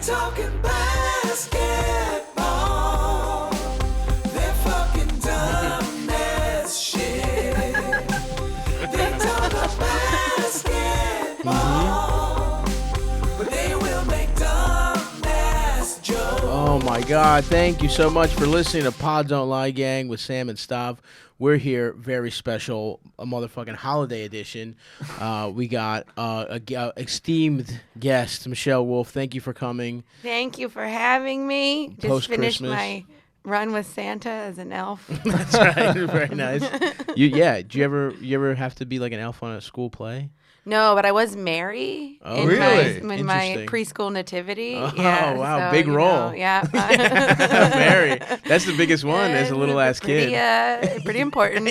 talking basketball. They're fucking dumb as shit. They talk about basketball, but they will make dumb ass jokes. Oh my God! Thank you so much for listening to Pod Don't Lie Gang with Sam and Stav. We're here, very special, a motherfucking holiday edition. We got a esteemed guest, Michelle Wolf. Thank you for coming. Thank you for having me. Just finished Post-Christmas. my run with Santa as an elf. That's right. Very nice. Do you ever have to be like an elf on a school play? No, but I was Mary Oh, in really? my Interesting. preschool nativity. Oh, Yeah, wow, so, big you role. know, yeah. Mary. That's the biggest one as a little ass pretty, kid. pretty important.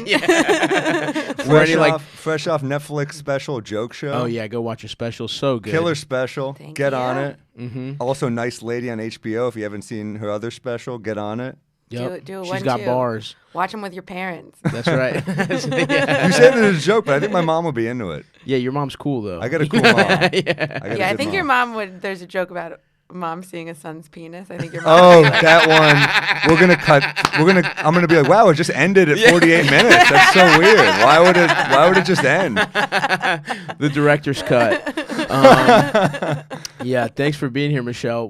Fresh off Netflix special joke show. Oh yeah, go watch your special. So good. Killer special. Thank Get you. on it. Mm-hmm. Also, Nice Lady on HBO. If you haven't seen her other special, get on it. Yep. Do a She's 1, got 2. bars. Watch them with your parents. That's right. You yeah. said it as a joke, but I think my mom will be into it. Yeah, your mom's cool though. I got a cool mom. yeah. Yeah, I think your mom would. There's a joke about mom seeing a son's penis. I think your mom. Oh, that one. We're gonna cut. I'm gonna be like, wow, it just ended at 48 minutes. That's so weird. Why would it just end? The director's cut. Yeah, thanks for being here, Michelle.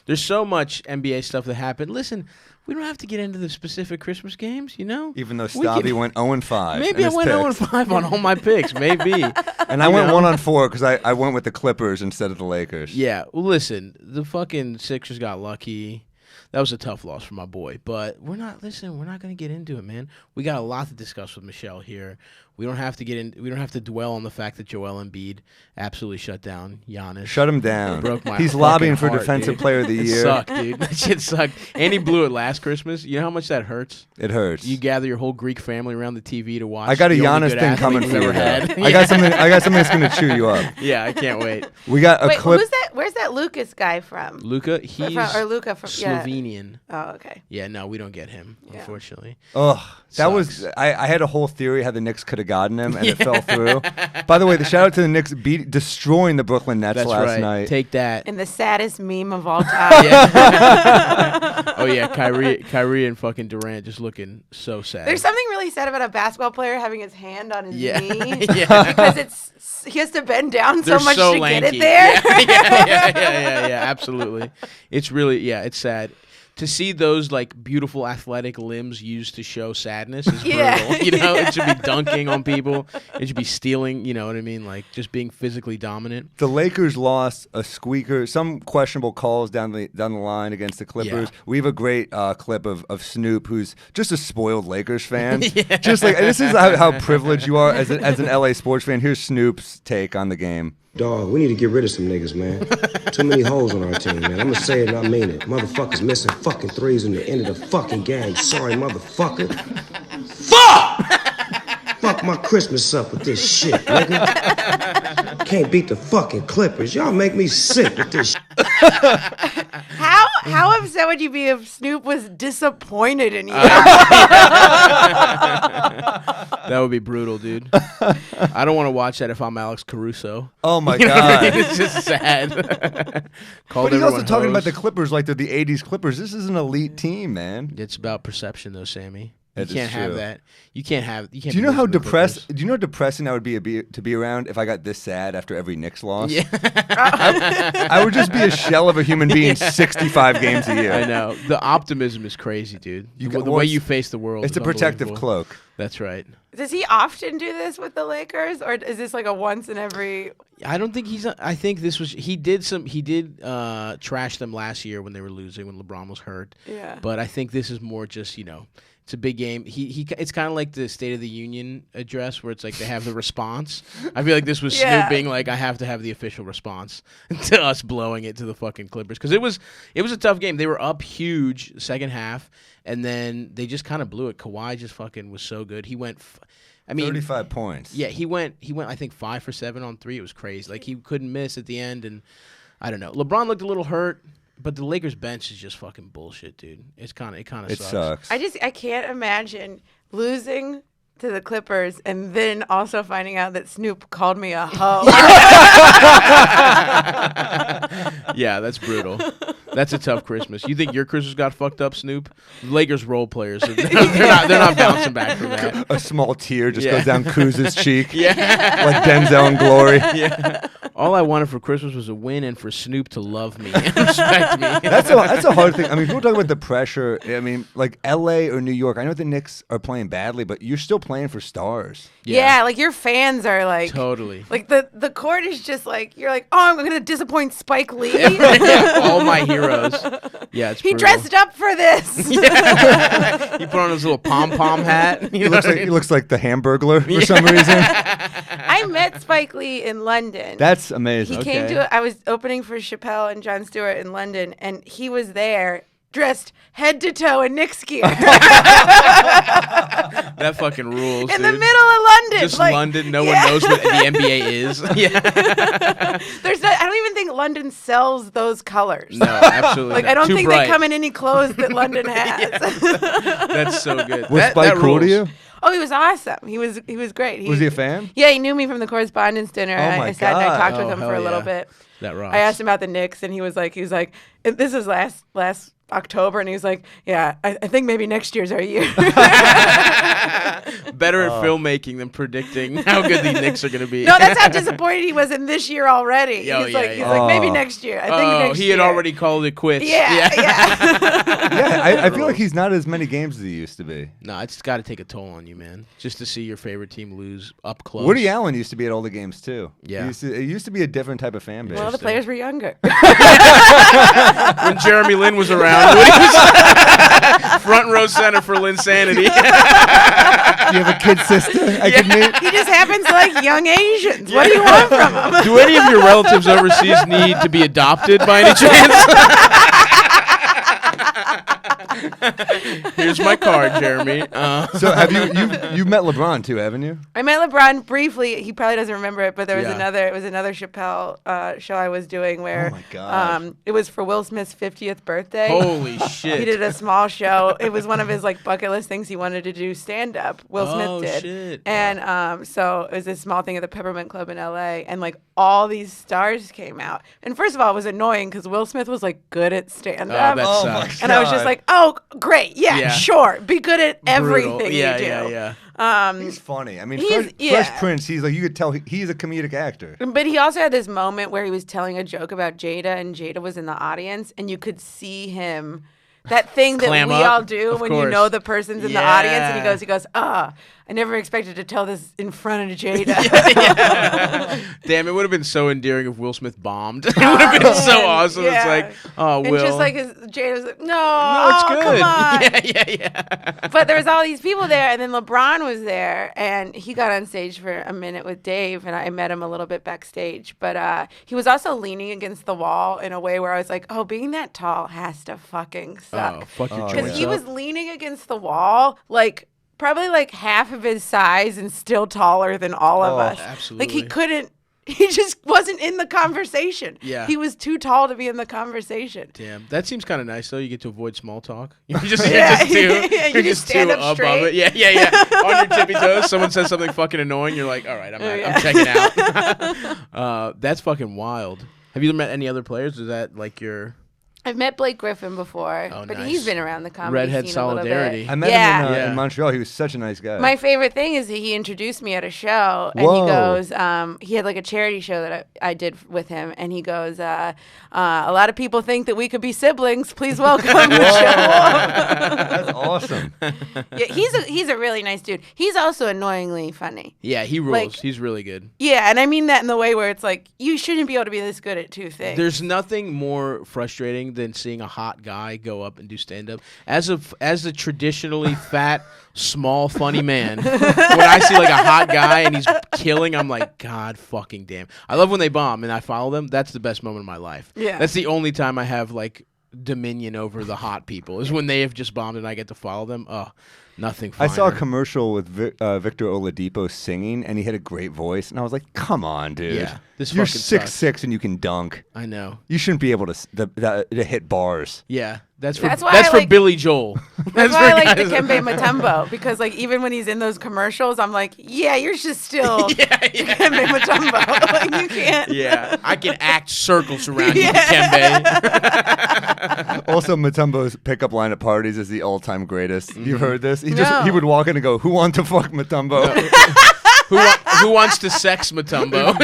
There's so much NBA stuff that happened. Listen, we don't have to get into the specific Christmas games, you know? Even though We Stabby can- went 0-5. Maybe I went 0-5 on all my picks. Maybe. And I went 1-4 because I went with the Clippers instead of the Lakers. Yeah, well, listen, the fucking Sixers got lucky. That was a tough loss for my boy. But we're not going to get into it, man. We got a lot to discuss with Michelle here. We don't have to dwell on the fact that Joel Embiid absolutely shut down Giannis. Shut him down. Broke my He's fucking lobbying for heart, Defensive dude. Player of the It Year. sucked, dude. That shit sucked. And he blew it last Christmas. You know how much that hurts? It hurts. You gather your whole Greek family around the TV to watch. I got a the only Giannis good thing athlete coming you've for you. ever had. though. I got something that's gonna chew you up. Yeah, I can't wait. We got a Wait, clip. who's that? Where's that Lucas guy from? Luka, he's Luka from yeah. Slovenian. Oh, okay. Yeah, no, we don't get him, unfortunately. Ugh, that Sucks. was. I had a whole theory how the Knicks could have gotten him, and it fell through. By the way, the shout out to the Knicks destroying the Brooklyn Nets That's last right. night. Take that. And the saddest meme of all time. Yeah. Oh yeah, Kyrie and fucking Durant just looking so sad. There's something really sad about a basketball player having his hand on his knee. Yeah. Because he has to bend down They're so much so to lanky. get it there. Yeah, absolutely. It's really, it's sad. To see those like beautiful athletic limbs used to show sadness is brutal. Yeah. You know, it should be dunking on people. It should be stealing, you know what I mean? Like just being physically dominant. The Lakers lost a squeaker, some questionable calls down the line against the Clippers. Yeah. We have a great clip of Snoop, who's just a spoiled Lakers fan. Just like, and this is how privileged you are as an LA sports fan. Here's Snoop's take on the game. Dog, we need to get rid of some niggas, man. Too many hoes on our team, man. I'ma say it and I mean it. Motherfuckers missing fucking threes in the end of the fucking game. Sorry, motherfucker. Fuck! Fuck my Christmas up with this shit, nigga. Can't beat the fucking Clippers. Y'all make me sick with this shit. How upset would you be if Snoop was disappointed in you? That would be brutal, dude. I don't want to watch that if I'm Alex Caruso. Oh my You know what I God. mean? It's just sad. But he's also talking about the Clippers like they're the 80s Clippers. This is an elite team, man. It's about perception, though, Sammy. You That is can't have true. that. You can't have. You can't. Do you know be how losing to the depressed? Clippers. Do you know how depressing I would be to be around if I got this sad after every Knicks loss? Yeah, I would just be a shell of a human being 65 games a year. I know. The optimism is crazy, dude. The way you face the world. It's is a protective unbelievable. cloak. That's right. Does he often do this with the Lakers, or is this like a once in every? I don't think he's. I think this was. He did trash them last year when they were losing when LeBron was hurt. Yeah. But I think this is more just it's a big game. It's kind of like the State of the Union address where it's like they have the response. I feel like this was Yeah. Snoop being like, I have to have the official response to us blowing it to the fucking Clippers because it was a tough game. They were up huge second half and then they just kind of blew it. Kawhi just fucking was so good. He went. 35 points. Yeah, he went. I think 5 for 7 on 3. It was crazy. Like he couldn't miss at the end, and I don't know. LeBron looked a little hurt, but the Lakers bench is just fucking bullshit, dude. It kind of It sucks. I can't imagine losing to the Clippers and then also finding out that Snoop called me a hoe. Yeah, that's brutal. That's a tough Christmas. You think your Christmas got fucked up, Snoop? Lakers role players, they're not bouncing back from that. A small tear just goes down Kuz's cheek. Yeah. Like Denzel in Glory. Yeah. All I wanted for Christmas was a win and for Snoop to love me and respect me. That's a hard thing. I mean, people talk about the pressure. I mean, like L.A. or New York. I know the Knicks are playing badly, but you're still playing for stars. Yeah, like your fans are like Totally. Like the court is just like you're like, oh, I'm gonna disappoint Spike Lee. Yeah, all my heroes. Yeah, it's He brutal. dressed up for this. Yeah. He put on his little pom-pom hat. He looks like the Hamburglar for some reason. I met Spike Lee in London. That's amazing. He came to. I was opening for Chappelle and Jon Stewart in London, and he was there dressed head to toe in Knicks gear. That fucking rules, in dude. the middle of London. Just like, London. No one knows what the NBA is. Yeah. I don't even think London sells those colors. No, absolutely Like not. I don't Too think bright. they come in any clothes that London has. That's so good. Was That Spike cool to rules. you? Oh, he was awesome. He was great. Was he a fan? Yeah, he knew me from the correspondence dinner. Oh my I sat and I God. talked with Oh, him for a hell little yeah. bit. That rocks. I asked him about the Knicks, and he was like, this was last October, and he was like, yeah, I think maybe next year's our year. Better at filmmaking than predicting how good the Knicks are going to be. No, that's how disappointed he was in this year already. Oh, he's yeah, like, yeah. like maybe next year. I think next he year. had already called it quits. Yeah. Yeah, I feel like he's not as many games as he used to be. No, it's got to take a toll on you, man. Just to see your favorite team lose up close. Woody Allen used to be at all the games too. Yeah. It used to be a different type of fan base. Well, the players were younger. When Jeremy Lin was around, Woody was front row center for Linsanity. Do you have a kid sister I could meet? He just happens to like young Asians. What do you want from him? Do any of your relatives overseas need to be adopted by any chance? Here's my card, Jeremy. So have you met LeBron too, haven't you? I met LeBron briefly. He probably doesn't remember it, but there was Yeah. another Chappelle show I was doing where Oh my God. it was for Will Smith's 50th birthday. Holy He shit. did a small show. It was one of his like bucket list things he wanted to do stand up. Will Oh, Smith did. shit. And so it was this small thing at the Peppermint Club in LA, and like all these stars came out. And first of all, it was annoying because Will Smith was like good at stand Oh, up. that Oh my sucks. and I was just God. like, oh, great. Yeah, Yeah. sure. Be good at everything Brutal. Yeah, you do. yeah. He's funny. I mean, He's- Fresh Prince. He's like you could tell he's a comedic actor. But he also had this moment where he was telling a joke about Jada, and Jada was in the audience, and you could see him. That thing that Clam we up, all do of when you course. know the person's in the audience, and Yeah. he goes, I never expected to tell this in front of Jada. Damn, it would have been so endearing if Will Smith bombed. It would have been so awesome. Yeah. It's like, oh, And Will. just like Jada was like, no, no, it's good. come on. Yeah. But there was all these people there, and then LeBron was there, and he got on stage for a minute with Dave, and I met him a little bit backstage. But he was also leaning against the wall in a way where I was like, oh, being that tall has to fucking suck. Oh, fuck your Because joints he up. was leaning against the wall, like probably like half of his size and still taller than all of us. absolutely. Like he couldn't. He just wasn't in the conversation. Yeah. He was too tall to be in the conversation. Damn, that seems kind of nice though. You get to avoid small talk. You're just, Yeah. you're just too, Yeah, you you're just just stand too up above straight. it. Yeah. On your tippy toes, someone says something fucking annoying. You're like, all right, I'm yeah. checking out. That's fucking wild. Have you met any other players? Is that like your I've met Blake Griffin before, Oh, but nice. he's been around the comedy Redhead scene solidarity? a little I bit. met Yeah. him Yeah. in Montreal. He was such a nice guy. My favorite thing is that he introduced me at a show, and Whoa. he goes, he had like a charity show that I did with him, and he goes, a lot of people think that we could be siblings. Please welcome That's awesome. Yeah, he's a really nice dude. He's also annoyingly funny. Yeah, he rules. Like- He's really good. Yeah, and I mean that in the way where it's like you shouldn't be able to be this good at two things. There's nothing more frustrating than seeing a hot guy go up and do stand up. As a traditionally fat, small, funny man, when I see like a hot guy and he's killing, I'm like, God fucking damn. I love when they bomb and I follow them. That's the best moment of my life. Yeah. That's the only time I have like dominion over the hot people is when they have just bombed and I get to follow them. Oh, nothing I finer. saw a commercial with Victor Oladipo singing, and he had a great voice, and I was like, "Come on, dude! Yeah, this You're fucking 6'6" and you can dunk. I know. You shouldn't be able to hit bars." Yeah. That's why for like, Billy Joel. That's why I like Dikembe Mutombo, because like even when he's in those commercials, I'm like, yeah, you're just still Dikembe Mutombo. Like you can't. Yeah, I can act circles around you, Dikembe. Also, Mutombo's pickup line at parties is the all-time greatest. You've heard this? He would walk in and go, "Who want to fuck Mutombo?" Who wants to sex Mutombo?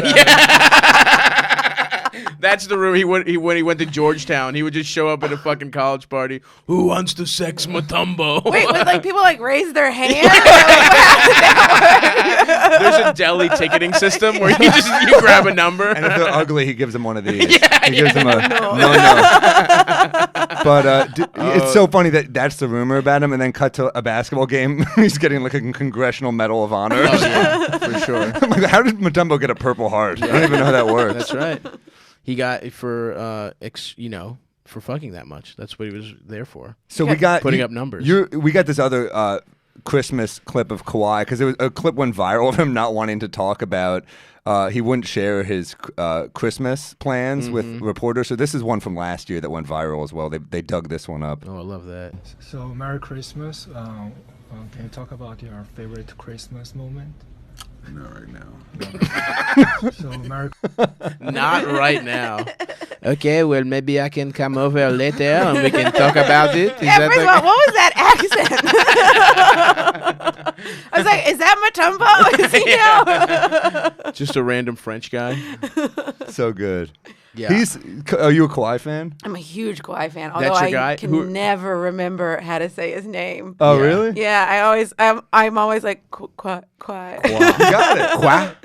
That's the room when he went to Georgetown. He would just show up at a fucking college party. Who wants to sex Mutombo? Wait, would like people like raise their hand? There's a deli ticketing system where you grab a number. And if they're ugly, he gives them one of these. He gives them a no. But it's so funny that's the rumor about him, and then cut to a basketball game. He's getting like a Congressional Medal of Honor. Oh, yeah, for sure. I'm like, how did Mutombo get a Purple Heart? I don't even know how that works. That's right. He got it for for fucking that much. That's what he was there for. So we got putting up numbers. We got this other Christmas clip of Kawhi, because a clip went viral of him not wanting to talk about. He wouldn't share his Christmas plans with reporters. So this is one from last year that went viral as well. They dug this one up. Oh, I love that. So Merry Christmas. Can you talk about your favorite Christmas moment? Not right now. So Merry Not right now. Okay, well, maybe I can come over later and we can talk about it. Yeah, first of all, what was that accent? I was like, is that Mutombo? Is he now? Just a random French guy. So good. Yeah. Are you a Kawhi fan? I'm a huge Kawhi fan, although That's your I guy? can never remember how to say his name. Oh, Yeah. really? Yeah, I'm always like Kawhi. You got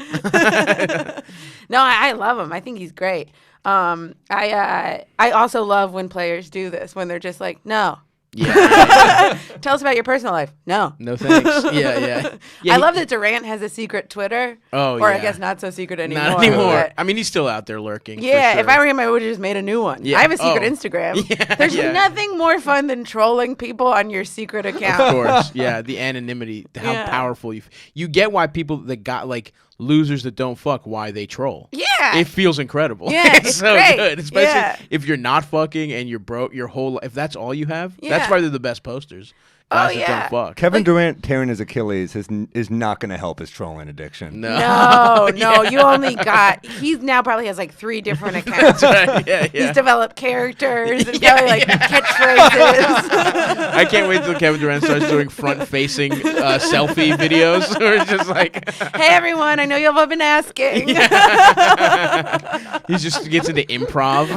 it. No, I love him. I think he's great. I also love when players do this, when they're just like, no. Yeah. Tell us about your personal life. No. No thanks. Yeah. I love that Durant has a secret Twitter. Oh, Or yeah. I guess not so secret anymore. Not anymore. but- I mean, he's still out there lurking. Yeah, for sure. if I were him, I would have just made a new one. Yeah. I have a secret Oh. Instagram. Yeah, There's yeah. nothing more fun than trolling people on your secret account. Of course, yeah, the anonymity, how Yeah. powerful you get. Why people that got like losers that don't fuck, why they troll. Yeah. It feels incredible. Yeah, it's it's so great. good, especially Yeah. if you're not fucking and you're broke your whole. If that's all you have, Yeah. that's why they're the best posters. Guys that yeah. don't fuck. Kevin Durant tearing his Achilles is not going to help his trolling addiction. No, you only got. He now probably has like 3 different accounts. Right, yeah. He's developed characters and Yeah, probably like yeah. catchphrases. I can't wait till Kevin Durant starts doing front-facing selfie videos. Where it's just like, Hey everyone, I know you've all been asking. he just gets into improv.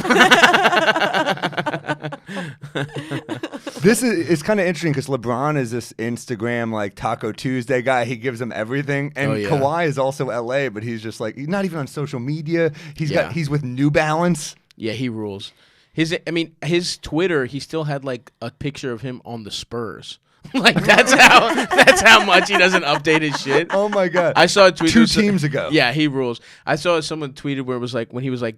This is kind of interesting because LeBron is this Instagram like Taco Tuesday guy. He gives them everything, and Oh, yeah. Kawhi is also LA, but he's just like he's not even on social media. Yeah. He's with New Balance. Yeah, he rules. His Twitter, he still had like a picture of him on the Spurs. Like that's how much he doesn't update his shit. Oh my god! I saw a tweet 2 teams ago. Yeah, he rules. I saw someone tweeted where it was like when he was a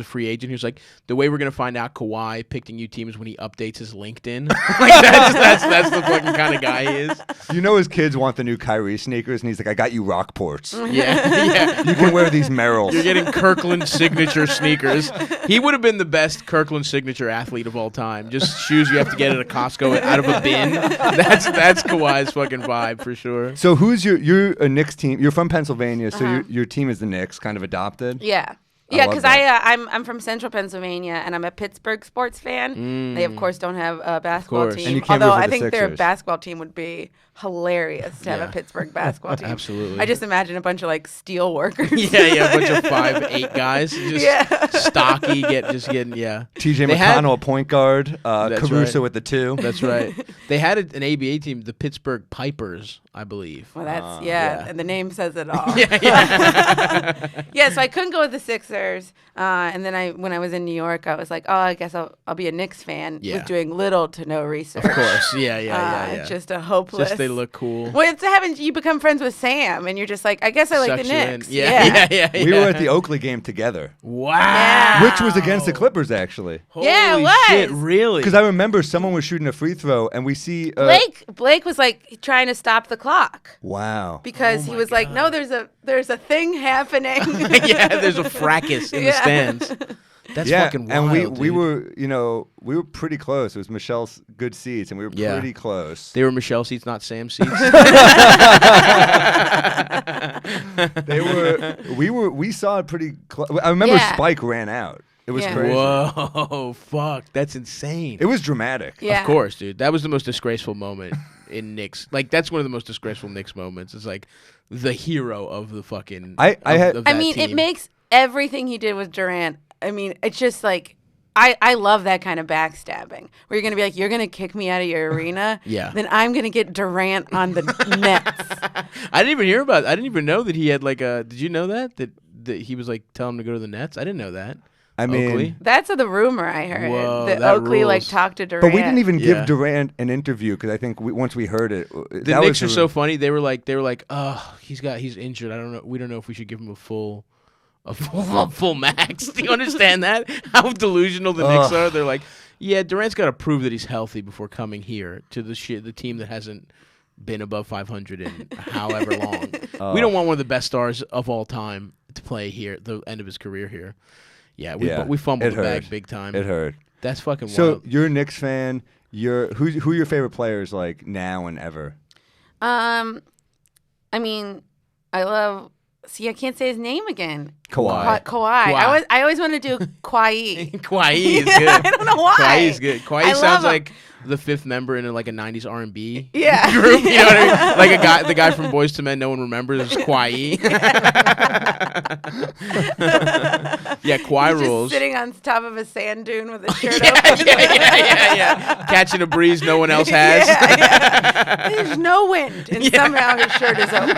free agent, he was like, the way we're gonna find out Kawhi picked a new team is when he updates his LinkedIn. Like that's the fucking kind of guy he is. You know his kids want the new Kyrie sneakers, and he's like, "I got you Rockports. Yeah. You can wear these Merrills." You're getting Kirkland signature sneakers. He would have been the best Kirkland signature athlete of all time. Just shoes you have to get at a Costco out of a bin. That's Kawhi's fucking vibe for sure. So you're a Knicks team. You're from Pennsylvania, so your team is the Knicks, kind of adopted. Yeah. I Yeah, love because that. I'm from Central Pennsylvania and I'm a Pittsburgh sports fan. They of course don't have a basketball course. team, And you can't although root for I the think their Sixers. basketball team would be hilarious to have Yeah. a Pittsburgh basketball team. Absolutely. I just imagine a bunch of like steel workers. Yeah, a bunch of 5'8" guys, just Yeah. stocky, getting TJ They had- McConnell, point guard. That's Caruso right. with the 2. That's right. They had an ABA team, the Pittsburgh Pipers, I believe. Well, that's yeah. and the name says it all. Yeah. Yeah, so I couldn't go with the Sixers, and then when I was in New York, I was like, oh, I guess I'll be a Knicks fan. Yeah. With doing little to no research. Of course. Yeah. Just a hopeless. Just they look cool. Well, it's haven't you become friends with Sam, and you're just like, I guess I like Sucks the you in. Knicks. Yeah. We were at the Oakley game together, Wow. Yeah. which was against the Clippers actually. Yeah, it Holy was. shit, really? Because I remember someone was shooting a free throw, and we see Blake was like trying to stop the clock Wow. because he was like, no, there's a thing happening. Yeah, there's a fracas in the Yeah. stands. That's yeah, fucking wild, and we dude. were, we were pretty close. It was Michelle's good seats, and we were pretty close. They were Michelle seats, not Sam seats. We saw it pretty close. I remember Yeah. Spike ran out. It was Yeah. crazy. Whoa, fuck, that's insane. It was dramatic. Yeah. Of course, dude. That was the most disgraceful moment in Knicks. Like, that's one of the most disgraceful Knicks moments. It's like the hero of the fucking. I mean, it makes everything he did with Durant. I mean, it's just like I love that kind of backstabbing where you're gonna be like, you're gonna kick me out of your arena. Yeah. Then I'm gonna get Durant on the Nets. I didn't even hear about it. I didn't even know that he had like a. Did you know that he was like telling him to go to the Nets? I didn't know that. I mean, Oakley? That's the rumor I heard. Whoa, that that Oakley like rules. talked to Durant. but we didn't even Yeah. give Durant an interview because I think once we heard it, The Knicks are so funny. They were like, oh, he's injured. I don't know. We don't know if we should give him a full max. Do you understand that? How delusional the Knicks are. They're like, yeah, Durant's got to prove that he's healthy before coming here to the team that hasn't been above 500 in however long. We don't want one of the best stars of all time to play here at the end of his career here. Yeah, we fumbled the bag big time. It hurt. That's fucking So wild. you're a Knicks fan. Who are your favorite players like now and ever? I mean, I love. See, I can't say his name again. Kawhi. Kawhi. I always want to do Kawhi. Kawhi is good. I don't know why. Kawhi is good. I Kawhi love sounds him. like the fifth member in like a '90s R&B Yeah. group. You know what I mean? Like the guy from Boyz II Men no one remembers is Kawhi. Yeah, Kawhi He's rules. just sitting on top of a sand dune with his shirt yeah, open. yeah. Catching a breeze no one else has. Yeah. There's no wind, and somehow his shirt is open.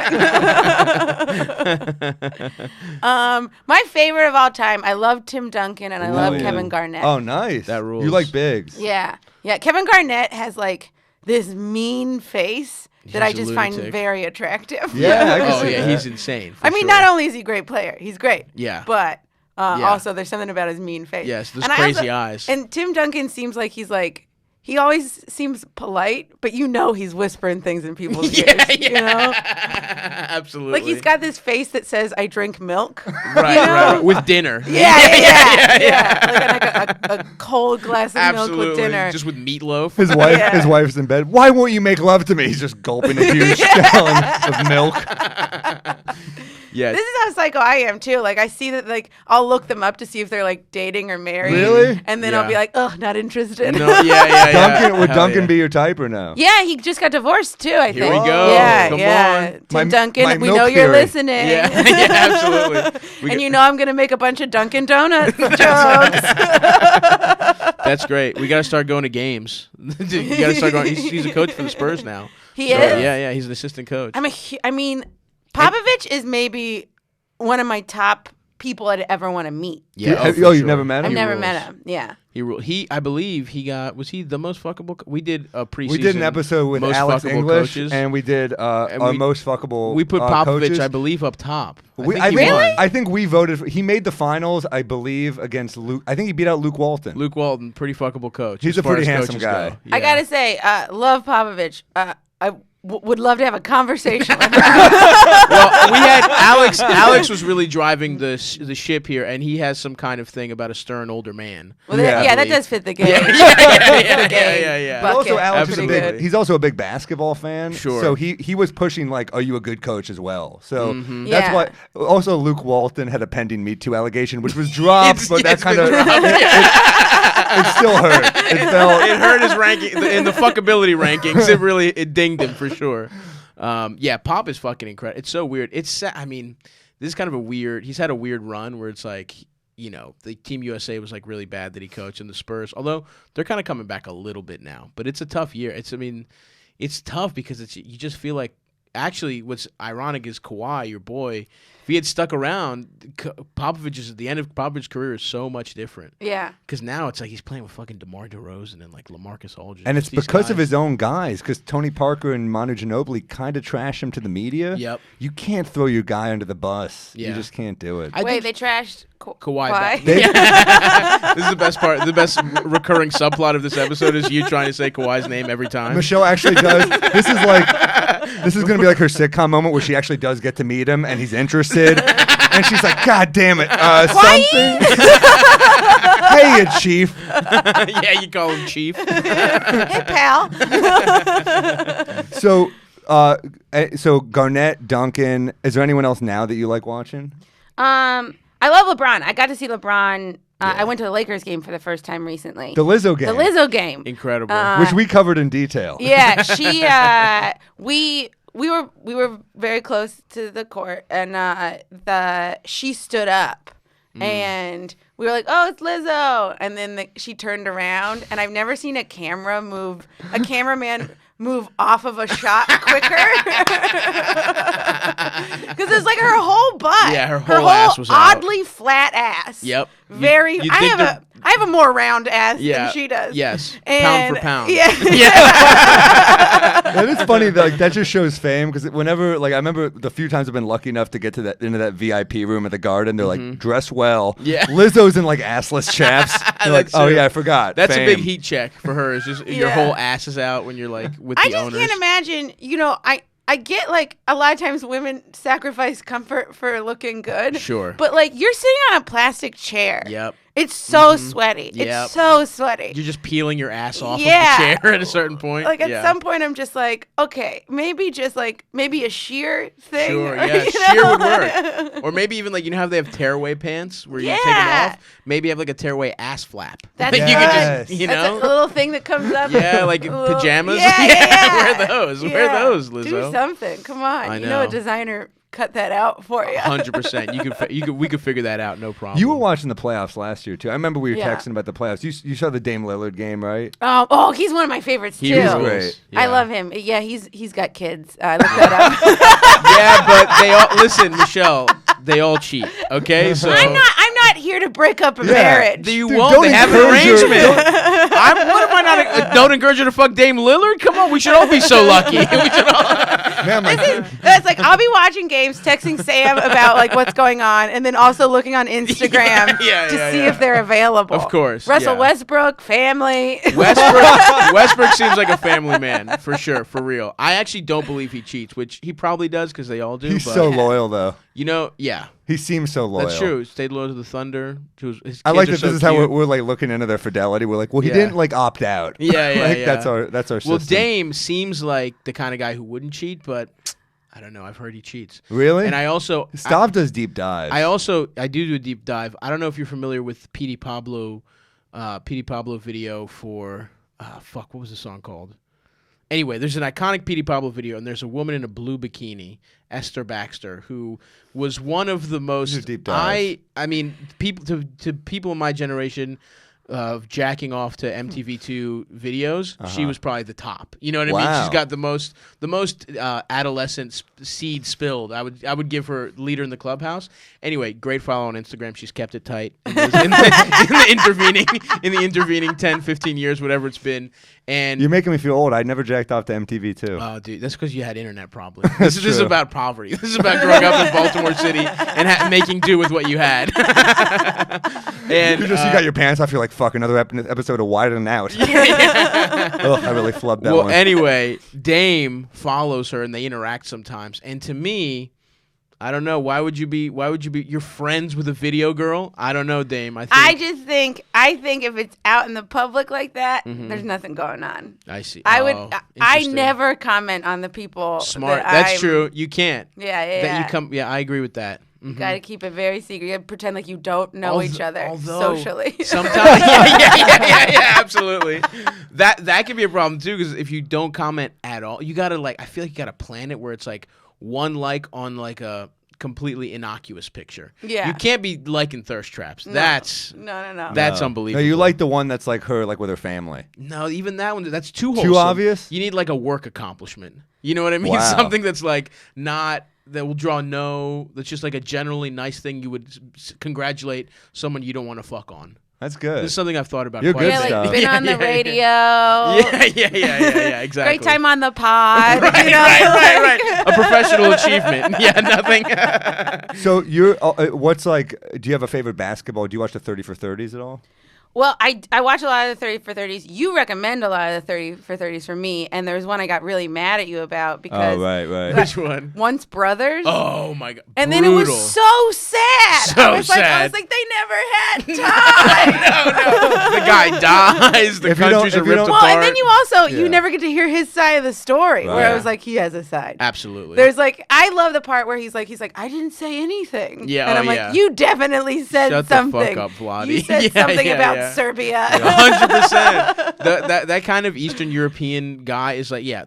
My favorite of all time, I love Tim Duncan and I love Ooh. Kevin Garnett. Oh, nice. That rules. You like bigs. Yeah. Kevin Garnett has like this mean face that I He's a just find lunatic. very attractive. Yeah, I can Oh see yeah, that. he's insane. for I mean, sure. not only is he a great player, he's great. Yeah. But Yeah. also there's something about his mean face. Yes, those And I crazy eyes. And Tim Duncan seems like he always seems polite, but he's whispering things in people's ears. You know? Absolutely. Like he's got this face that says, I drink milk. right. With dinner. Yeah. Like a cold glass of Absolutely. milk with dinner. Just with meatloaf. His wife's in bed. Why won't you make love to me? He's just gulping a huge gallon of milk. Yeah. This is how psycho I am too. Like I see that, like I'll look them up to see if they're like dating or married. Really? And then Yeah. I'll be like, ugh, not interested. No, yeah. Duncan, would Hell Duncan yeah. be your type or no? Yeah, he just got divorced too, I Here think. we go. Yeah, Come yeah. on. Tim My Duncan, we milk know you're theory. listening. Yeah, absolutely. And you know I'm gonna make a bunch of Dunkin' Donuts jokes. That's great. We got to start going to games. You got to start going. He's a coach for the Spurs now. He So, is. Yeah. He's an assistant coach. I mean, Popovich is maybe one of my top people I'd ever want to meet. Yeah. Oh, you've never met him? I've He never rules. met him. Yeah. He ruled. I believe he got. Was he the most fuckable? We did a preseason. We did an episode with most Alex fuckable English, coaches. and we did our we- most fuckable We put Popovich, coaches. I believe, up top. I think think, he won. I think we voted. He made the finals, I believe, against Luke. I think he beat out Luke Walton. Luke Walton, pretty fuckable coach. He's as a far pretty as handsome coaches guy. go. I Yeah. gotta say, love Popovich. I would love to have a conversation with him. Well, we had Alex. Alex was really driving the ship here, and he has some kind of thing about a stern older man. Well, Yeah. that does fit the game. Yeah. Bucket. Also, Alex is a Absolutely. big. He's also a big basketball fan. Sure. So he was pushing like, "Are you a good coach as well?" So Mm-hmm. that's Yeah. why. Also, Luke Walton had a pending Me Too allegation, which was dropped, but that It's kind been of dropped. it still hurt. It felt. It hurt his ranking in the fuckability rankings. It dinged him for sure. Pop is fucking incredible. It's so weird. I mean, this is kind of a weird. He's had a weird run where it's like, the Team USA was like really bad that he coached, and the Spurs, although they're kind of coming back a little bit now. But it's a tough year. It's tough because you just feel like. Actually, what's ironic is Kawhi, your boy. If he had stuck around, the end of Popovich's career is so much different. Yeah. Because now it's like he's playing with fucking DeMar DeRozan and like LaMarcus Aldridge. And it's These because of guys. his own guys, because Tony Parker and Manu Ginobili kind of trash him to the media. Yep. You can't throw your guy under the bus. Yeah. You just can't do it. I Wait, think they trashed Kawhi. Kawhi? This is the best part. The best recurring subplot of this episode is you trying to say Kawhi's name every time. Michelle actually does. This is going to be like her sitcom moment where she actually does get to meet him and he's interested. And she's like, God damn it. Something. Hey, Chief. Yeah, you call him Chief. Hey, pal. So, Garnett, Duncan. Is there anyone else now that you like watching? I love LeBron. I got to see LeBron. I went to the Lakers game for the first time recently. The Lizzo game. The Lizzo game. Incredible. Which we covered in detail. Yeah, she. We were very close to the court, and she stood up, and we were like, "Oh, it's Lizzo!" And then she turned around, and I've never seen a cameraman move off of a shot quicker. Because it's like her whole butt. Yeah, her whole ass was out. oddly flat ass. Yep. Very. You I have a more round ass Yeah. than she does. Yes. And, Pound for pound. Yeah. That is funny. Like that just shows fame because whenever, like, I remember the few times I've been lucky enough to get to into that VIP room at the Garden. They're like, dress well. Yeah. Lizzo's in like assless chaps. They're like, That's oh true. yeah, I forgot. That's Fame. a big heat check for her. It's just your Yeah. whole ass is out when you're like with I the just owners. can't imagine, I get like a lot of times women sacrifice comfort for looking good. Sure. But like you're sitting on a plastic chair. Yep. It's so sweaty. Yep. It's so sweaty. You're just peeling your ass off Yeah. of the chair at a certain point. Like at Yeah. some point I'm just like, okay, maybe a sheer thing. Sure, or, yeah, you sheer would know? work. Or maybe even like how they have tearaway pants where you take Yeah. them off. Maybe have like a tearaway ass flap. That's Like, you could Yes. just, That's a little thing that comes up. Yeah, like A little- pajamas. Yeah. Wear those. Wear Yeah. those, Do Lizzo. something. Come on. I You know a know. designer cut that out for you. 100%. We could figure that out. No problem. You were watching the playoffs last year too. I remember we were Yeah. texting about the playoffs. You saw the Dame Lillard game, right? Oh, he's one of my favorites He too. was great. Yeah. I love him. Yeah, he's got kids. I looked that up. Yeah, but they all listen, Michelle. They all cheat. Okay, so I'm not here to break up a marriage. You Dude, won't. don't They have an encourage her- arrangement. What if I not? Don't encourage you to fuck Dame Lillard? Come on, we should all be so lucky. We should all. Man, my It's like I'll be watching games, texting Sam about like what's going on, and then also looking on Instagram Yeah, to yeah, see yeah. if they're available. Of course, Russell yeah. Westbrook, family. Westbrook seems like a family man for sure, for real. I actually don't believe he cheats, which he probably does because they all do. he's but, so loyal though. Yeah, He seems so loyal. that's true. Stayed loyal to the Thunder. His I like kids that are this so is how cute. we're like looking into their fidelity. We're like, well, he Yeah. didn't like opt out. Yeah, yeah, like, yeah. That's our Well, system. Dame seems like the kind of guy who wouldn't cheat, but I don't know. I've heard he cheats. Really? And I also Stav does deep dives. I do a deep dive. I don't know if you're familiar with Petey Pablo video for what was the song called? Anyway, there's an iconic Petey Pablo video, and there's a woman in a blue bikini, Esther Baxter, who was one of the most. These are deep dives. I mean, people to people in my generation of jacking off to MTV2 videos, she was probably the top. You know what I mean? Wow. She's got the most adolescent seed spilled. I would give her leader in the clubhouse. Anyway, great follow on Instagram. She's kept it tight in the intervening 10, 15 years, whatever it's been. And You're making me feel old. I never jacked off to MTV too. oh, dude, that's because you had internet problems. This is true. about poverty. This is about growing up in Baltimore City and making do with what you had. And you got your pants off. You're like, fuck, another episode of Wide and Out. Ugh, I really flubbed that well, one. anyway, Dame follows her and they interact sometimes. And to me, I don't know. Why would you be? You're friends with a video girl? I don't know, Dame. I think if it's out in the public like that, there's nothing going on. I see. I Interesting. never comment on the people. Smart. that That's I'm- true. You can't. Yeah, yeah. That you come. Yeah, I agree with that. Mhm. Got to keep it very secret. You gotta pretend like you don't know each other Although socially. Sometimes, yeah, absolutely. That can be a problem too, because if you don't comment at all, you gotta I feel like you gotta plan it where it's like one like on like a completely innocuous picture. Yeah. You can't be liking thirst traps. No. That's No. that's No, unbelievable. you like the one that's like her, like with her family. No, even that one. That's too wholesome. Too obvious? You need like a work accomplishment. You know what I mean? Wow. Something that's like not. That will draw no. That's just like a generally nice thing you would congratulate someone you don't want to fuck on. That's good. This is something I've thought about. You're quite good a Yeah, bit. like stuff. been on the radio. Yeah, exactly. Great time on the pod. Right, you know? right. A professional achievement. Yeah, nothing. So you're what's like? Do you have a favorite basketball? Do you watch the 30 for 30s at all? Well, I watch a lot of the 30 for 30s. You recommend a lot of the 30 for 30s for me, and there was one I got really mad at you about because right. Which one? Once Brothers. Oh my god. And then it was so sad. So I was sad. like, they never had time. guy dies. The If you don't- countries are if you ripped don't- Well, apart. and then you also Yeah. you never get to hear his side of the story. Where I Right. was like, he has a side. Absolutely. There's like, I love the part where he's like, I didn't say anything. Yeah, and oh, I'm like, yeah. you definitely said Shut the fuck something. up, Vladdy. You said Yeah, something yeah, about yeah. Serbia. 100%. That kind of Eastern European guy is like, yeah.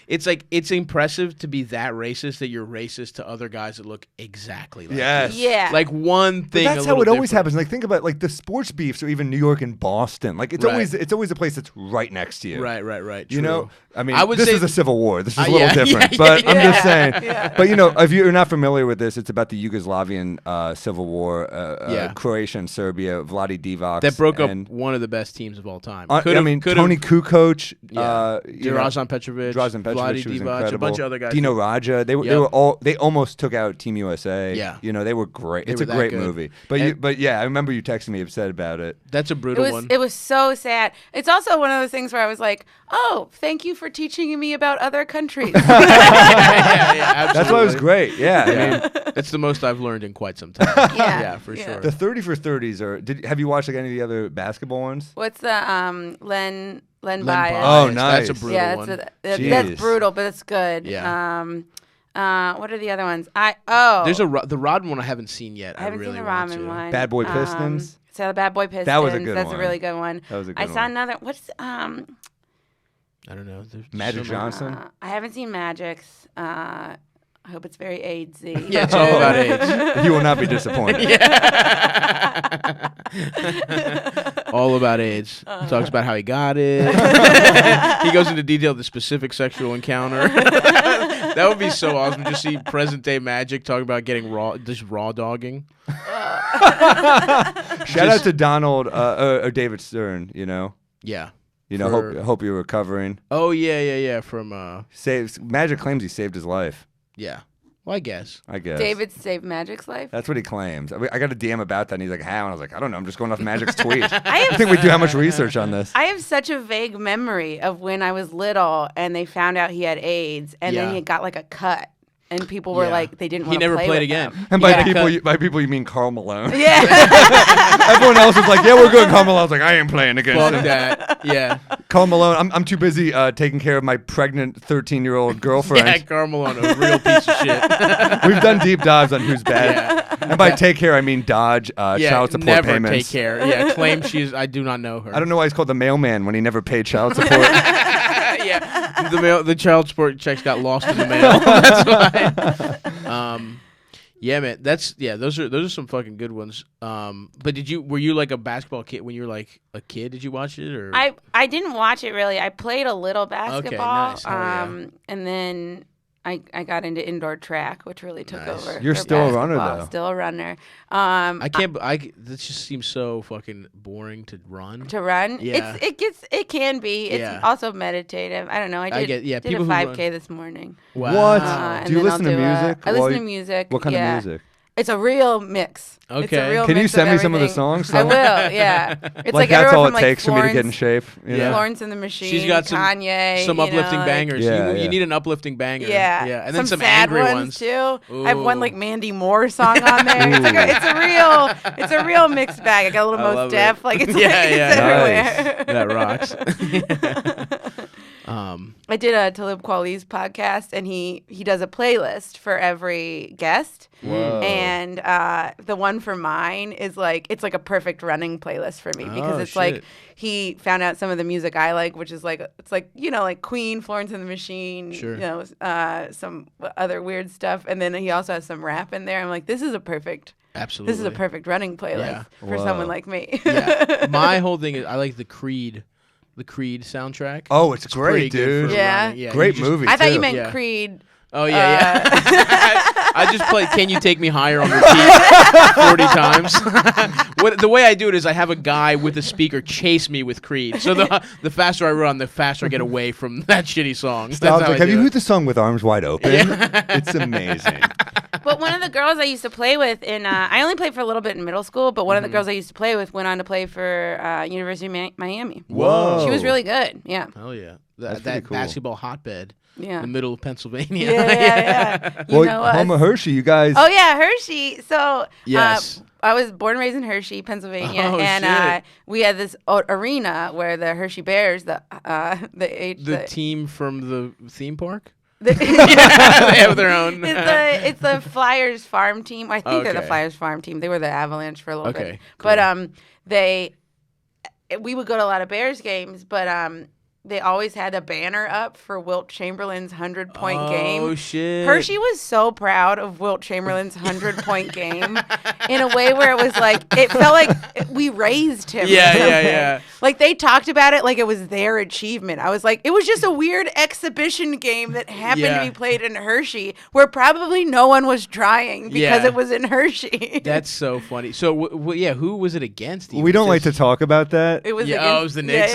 It's impressive to be that racist that you're racist to other guys that look exactly like Yes. you. Yeah. Like one But thing. that's a how it little always different. happens. Like think about like the sports beefs, or even New York and Boston. Like it's Right. always a place that's right next to you. Right. You True. know, I mean, I would this say is a civil war. This is a yeah, little different, yeah, but I'm just yeah. saying. But you know, if you're not familiar with this, it's about the Yugoslavian civil war, Yeah. Croatia and Serbia, Vlade Divac. that broke up and, one of the best teams of all time. I mean, Tony Kukoc, Drazen Petrovic, Drazen Petrovic Vlade was Divac, incredible. a bunch of other guys. Dino Radja, they Yep. almost took out Team USA. Yeah. You know, they were great. They It's were a that great good. movie. And- But yeah, I remember you texting me upset about it. That's a brutal one. It was so sad. It's also one of those things where I was like, oh, thank you for teaching me about other countries. yeah, absolutely. That's why it was great. Yeah, I mean, It's the most I've learned in quite some time. Yeah. for Yeah. sure. the 30 for 30s are. Have you watched like any of the other basketball ones? What's the Len Len Bias? Bias. Oh, That's nice. a brutal Yeah, one. that's Jeez. brutal, but it's good. Yeah. What are the other ones? There's the Rodman one I haven't seen yet. I haven't really seen the want ramen to. one. Bad Boy Pistons? So the Bad Boy Pistons. That was a good That's one. a really good one. That was a good I saw one. another. I don't know. There's Magic so many. Johnson? I haven't seen Magic's. I hope it's very AIDSy. Yeah, it's all about AIDS. You will not be disappointed. All about AIDS. Talks about how he got it. He goes into detail of the specific sexual encounter. That would be so awesome. Just see present day Magic talk about getting raw dogging. Shout out to Donald or David Stern. You know, Yeah. hope you're recovering. Oh yeah. From Magic claims he saved his life. yeah. Well, I guess. I guess. David saved Magic's life. That's what he claims. I got a DM about that, and he's like, "How?" And I was like, "I don't know. I'm just going off Magic's tweet." I I think we do how much research on this. have such a vague memory of when I was little and they found out he had AIDS, and Yeah. then he got like a cut, and people were Yeah. like, they didn't He want to never play played with again. him. And by Yeah. people, you mean Karl Malone. Yeah. Everyone else was like, "Yeah, we're good." Karl Malone's like, "I ain't playing against Fuck him." that. Yeah. Karl Malone, I'm too busy taking care of my pregnant 13-year-old girlfriend. Yeah, Carmelone, a real piece of shit. We've done deep dives on who's bad. Yeah. And by take care, I mean dodge Yeah, child support never payments. take care. Yeah, claim I do not know her. I don't know why he's called the mailman when he never paid child support. Yeah, the child support checks got lost in the mail. That's why. Yeah, man. Those are some fucking good ones. But were you like a basketball kid when you were like a kid? Did you watch it or? I didn't watch it really. I played a little basketball, nice. Hell yeah. and then I got into indoor track, which really took Nice. over. You're for still a runner, basketball. though. Still a runner. I can't. That just seems so fucking boring to run. To run, Yeah. it can be. It's Yeah. also meditative. I don't know. I did did people a who 5K run- this morning. Wow. What? And Do you then listen I'll to do music? I while listen you- to music. What kind yeah. of music? It's a real mix. It's Okay. a real Can you mix send of me some of the everything. songs? I will. Yeah. It's Like that's everyone all from, it takes for me to get in Florence- shape. You know? Florence and the Machine. She's got some Kanye. some you uplifting know, like- bangers. Yeah, you yeah. need an uplifting banger. Yeah, yeah, and then some sad angry ones too. I have one Ooh. like Mandy Moore song on there. It's a real mixed bag. I got a little I Mos love Def. it. Like it's Yeah, it's yeah. everywhere. That rocks. I did a Talib Kweli's podcast, and he does a playlist for every guest. Whoa. And the one for mine is like it's like a perfect running playlist for me because Oh, it's like shit. he found out some of the music I like, which is like it's like like Queen, Florence and the Machine, Sure. some other weird stuff, and then he also has some rap in there. I'm like, this is a perfect Absolutely. running playlist Yeah. for Whoa. someone like me. Yeah. My whole thing is I like the Creed soundtrack. Oh, it's Pretty great, good dude. for Yeah. running. Yeah. Great you just- movie. I thought too. you meant Yeah. Creed. Oh yeah. I just play "Can You Take Me Higher" on repeat 40 times. The way I do it is I have a guy with a speaker chase me with Creed. So the faster I run, the faster I get away from that shitty song. That's how Nostalgic. I Have you do heard it. the song "With Arms Wide Open"? It's amazing. But one of the girls I used to play with I only played for a little bit in middle school, but one of the girls I used to play with went on to play for University of Miami. Whoa. She was really good. Yeah. Hell yeah. That's That pretty cool. basketball hotbed. Yeah. in the middle of Pennsylvania. Yeah. You Well, know us. home of Hershey, you guys. Oh yeah, Hershey. So Yes. I was born and raised in Hershey, Pennsylvania, Oh, and shit. we had this arena where the Hershey Bears, the team from the theme park. the They have their own. it's the Flyers farm team. I think they're the Okay. Flyers farm team. They were the Avalanche for a little Okay, bit, cool. but we would go to a lot of Bears games, but they always had a banner up for Wilt Chamberlain's 100-point game. Oh shit. Hershey was so proud of Wilt Chamberlain's 100-point game in a way where it was like, it felt like we raised him. or Yeah, something. yeah. Like they talked about it like it was their achievement. I was like, it was just a weird exhibition game that happened Yeah. to be played in Hershey where probably no one was trying because Yeah. it was in Hershey. That's so funny. So who was it against? We don't like to talk about that. It was Yeah, against, it was the Knicks.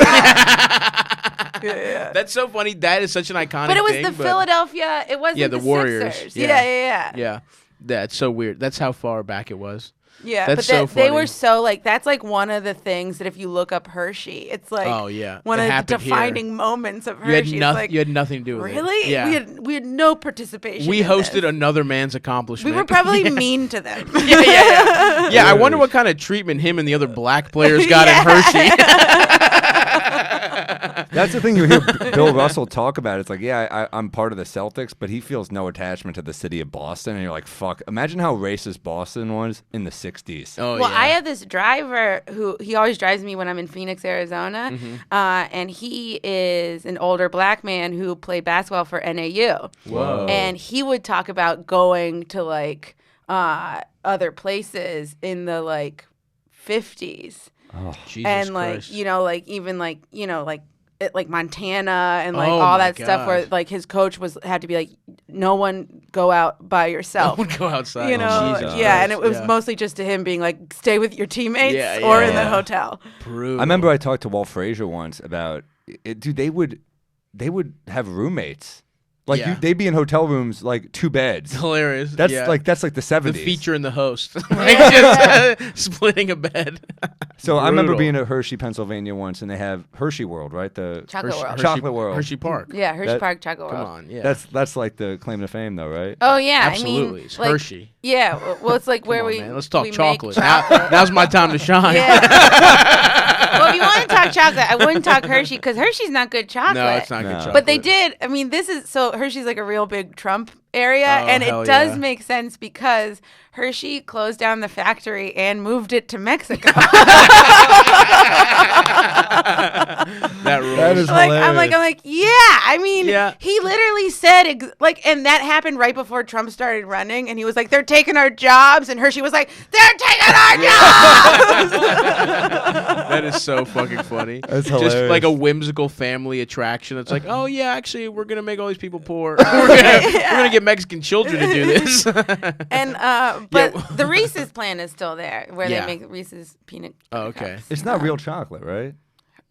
yeah. That's so funny. That is such an iconic. But it was thing, the Philadelphia. It wasn't Yeah, the Warriors. Sixers. Yeah. Yeah. Yeah, that's so weird. That's how far back it was. Yeah, That's but so they were funny. so like that's like one of the things that if you look up Hershey, it's like Oh, yeah. one It of the happened here. defining moments of You had Hershey. It's nothing. like, You had nothing to do with it. really? Yeah. We had no participation. We in hosted this. another man's We accomplishment. were probably yeah. mean to them. Yeah, I wonder what kind of treatment him and the other black players got in Hershey. That's the thing you hear Bill Russell talk about. It's like, yeah, I'm part of the Celtics, but he feels no attachment to the city of Boston. And you're like, fuck. Imagine how racist Boston was in the 60s. Oh, Well, yeah. I have this driver who he always drives me when I'm in Phoenix, Arizona, Mm-hmm. and he is an older black man who played basketball for NAU. Whoa. And he would talk about going to like other places in the like 50s. Jesus And like Christ. even like Montana and like Oh all my that stuff where God. like his coach had to be like, no one go out by yourself. would go outside. You know, Jesus yeah, and it Christ. was Yeah. mostly just to him being like, stay with your teammates Yeah, or yeah, in the yeah. hotel. Brutal. I remember I talked to Walt Frazier once about it. Dude, they would have roommates. Like Yeah. they'd be in hotel rooms like 2 beds. hilarious. That's yeah. like the 70s. the feature and the host, like just splitting a bed. So I remember Brutal. being at Hershey, Pennsylvania once, and they have Hershey World, right? The Chocolate World. Chocolate World. Hershey Park. Yeah, Hershey That- Park Chocolate Come World. on, yeah. That's like the claim to fame, though, right? Oh yeah, Absolutely. I mean, It's like, Hershey. Yeah, well, it's like where Come on, we man. Let's talk we make chocolate. chocolate. Now's my time to shine. Yeah. Well, if you want to talk chocolate, I wouldn't talk Hershey because Hershey's not good chocolate. No, it's not No. good chocolate. But they did. I mean, Hershey's like a real big Trump area, Oh, and hell it does yeah. make sense because Hershey closed down the factory and moved it to Mexico. That rules. That is I'm hilarious. like, yeah. I mean, Yeah. he literally said and that happened right before Trump started running, and he was like, they're taking our jobs, and Hershey was like, they're taking our jobs. That is so fucking funny. That's Just like a hilarious. whimsical family attraction. It's like, oh yeah, actually, we're gonna make all these people poor. we're gonna get Mexican children to do this. And but Yeah. the Reese's plant is still there, where Yeah. they make Reese's peanut. Oh, okay. cups. It's not real chocolate, right?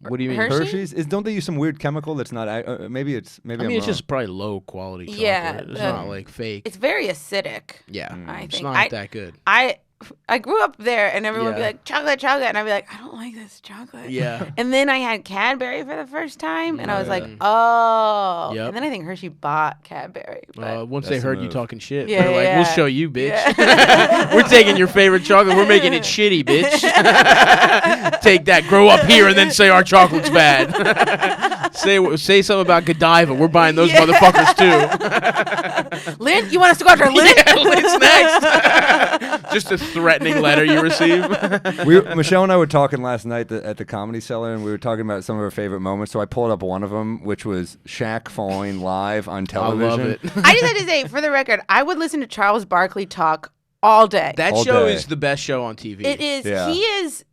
What do you mean? Hershey? Hershey's don't they use some weird chemical that's not? Maybe it's maybe. I I'm mean, it's wrong. just probably low quality chocolate. Yeah, It's the- not like fake. It's very acidic. Yeah, I it's think. not that good. I grew up there, and everyone would be Yeah. like, chocolate, chocolate. And I'd be like, I don't like this chocolate. Yeah. And then I had Cadbury for the first time, and I was like, Yeah. oh. Yep. And then I think Hershey bought Cadbury. But Once That's they the heard you move. talking shit, Yeah, they're like, yeah. "We'll show you, bitch. We're taking your favorite chocolate. We're making it shitty, bitch. Take that. Grow up here, and then say our chocolate's bad. say something about Godiva. We're buying those motherfuckers too. Lynn, you want us to go after Lynn? Yeah, Lynn's next. Just a threatening letter you receive. Michelle and I were talking last night at the Comedy Cellar, and we were talking about some of our favorite moments. So I pulled up one of them, which was Shaq falling live on I television. love it. I just had to say, for the record, I would listen to Charles Barkley talk all day. That All show day. is the best show on TV. It is. Yeah.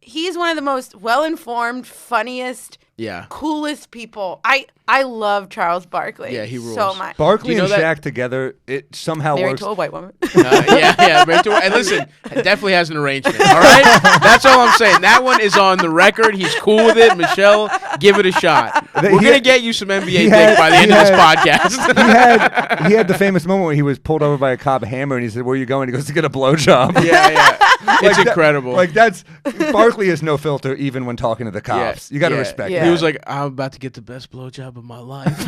He's one of the most well-informed, funniest, Yeah. coolest people. I love Charles Barkley. Yeah, he rules. so much. Barkley You know and that- Shaq together, it somehow Married works. to a white woman. Yeah. And listen, definitely has an arrangement. All right, that's all I'm saying. That one is on the record. He's cool with it. Michelle, give it a shot. We're He gonna had- get you some NBA he dick had- by the he end of this had- podcast. he had the famous moment where he was pulled over by a cop hammer, and he said, "Where are you going?" He goes, "To get a blowjob." Yeah. It's incredible. Like that's Barkley is no filter even when talking to the cops. You got to respect yeah. that. He was like, I'm about to get the best blowjob of my life.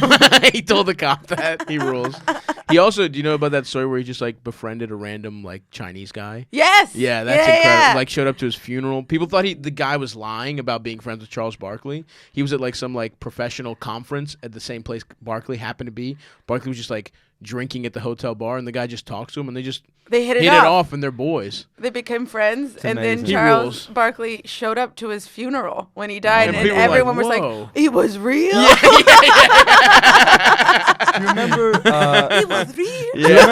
He told the cop that. He rules. He also, do you know about that story where he just like befriended a random like Chinese guy? Yes. Yeah, that's incredible. Yeah. Like showed up to his funeral. People thought the guy was lying about being friends with Charles Barkley. He was at like some like professional conference at the same place Barkley happened to be. Barkley was just like drinking at the hotel bar, and the guy just talks to him, and they hit it off, and they're boys. They became friends, and then amazing. He Charles rules. Barkley showed up to his funeral when he died, and people were like, everyone was "Whoa." like, "He was real. Do you remember? He was real."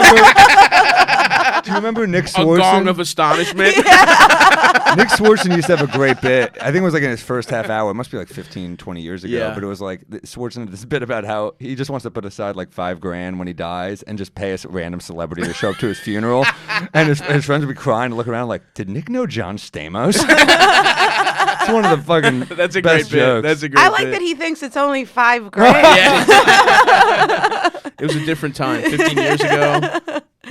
Do you remember Nick A gong Swartzen? of astonishment. Nick Swartzen used to have a great bit. I think it was like in his first half hour. It must be like 15, 20 years ago. Yeah. But it was like Swartzen had this bit about how he just wants to put aside like $5,000 when he dies and just pay a random celebrity to show up to his funeral. And his friends would be crying and look around like, did Nick know John Stamos? It's one of the fucking That's a best great jokes. bit. That's a great I like bit. that he thinks it's only $5,000. Yeah. It was a different time, 15 years ago.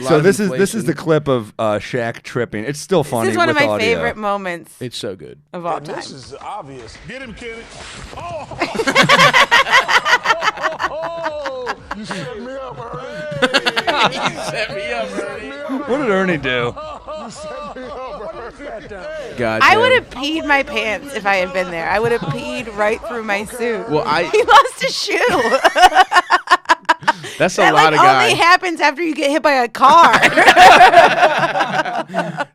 So this is the clip of Shaq tripping. It's still funny. This is one of with my audio. favorite moments It's so good. of all time. This is obvious. Get him, Kenny. Oh! You set me up, Ernie. You set me up, Ernie. What did Ernie do? You set me up, Ernie. God I damn. would have peed my pants if I had been there. I would have peed right through my suit. Well, He lost a shoe. That's a That lot of only guys. happens after you get hit by a car.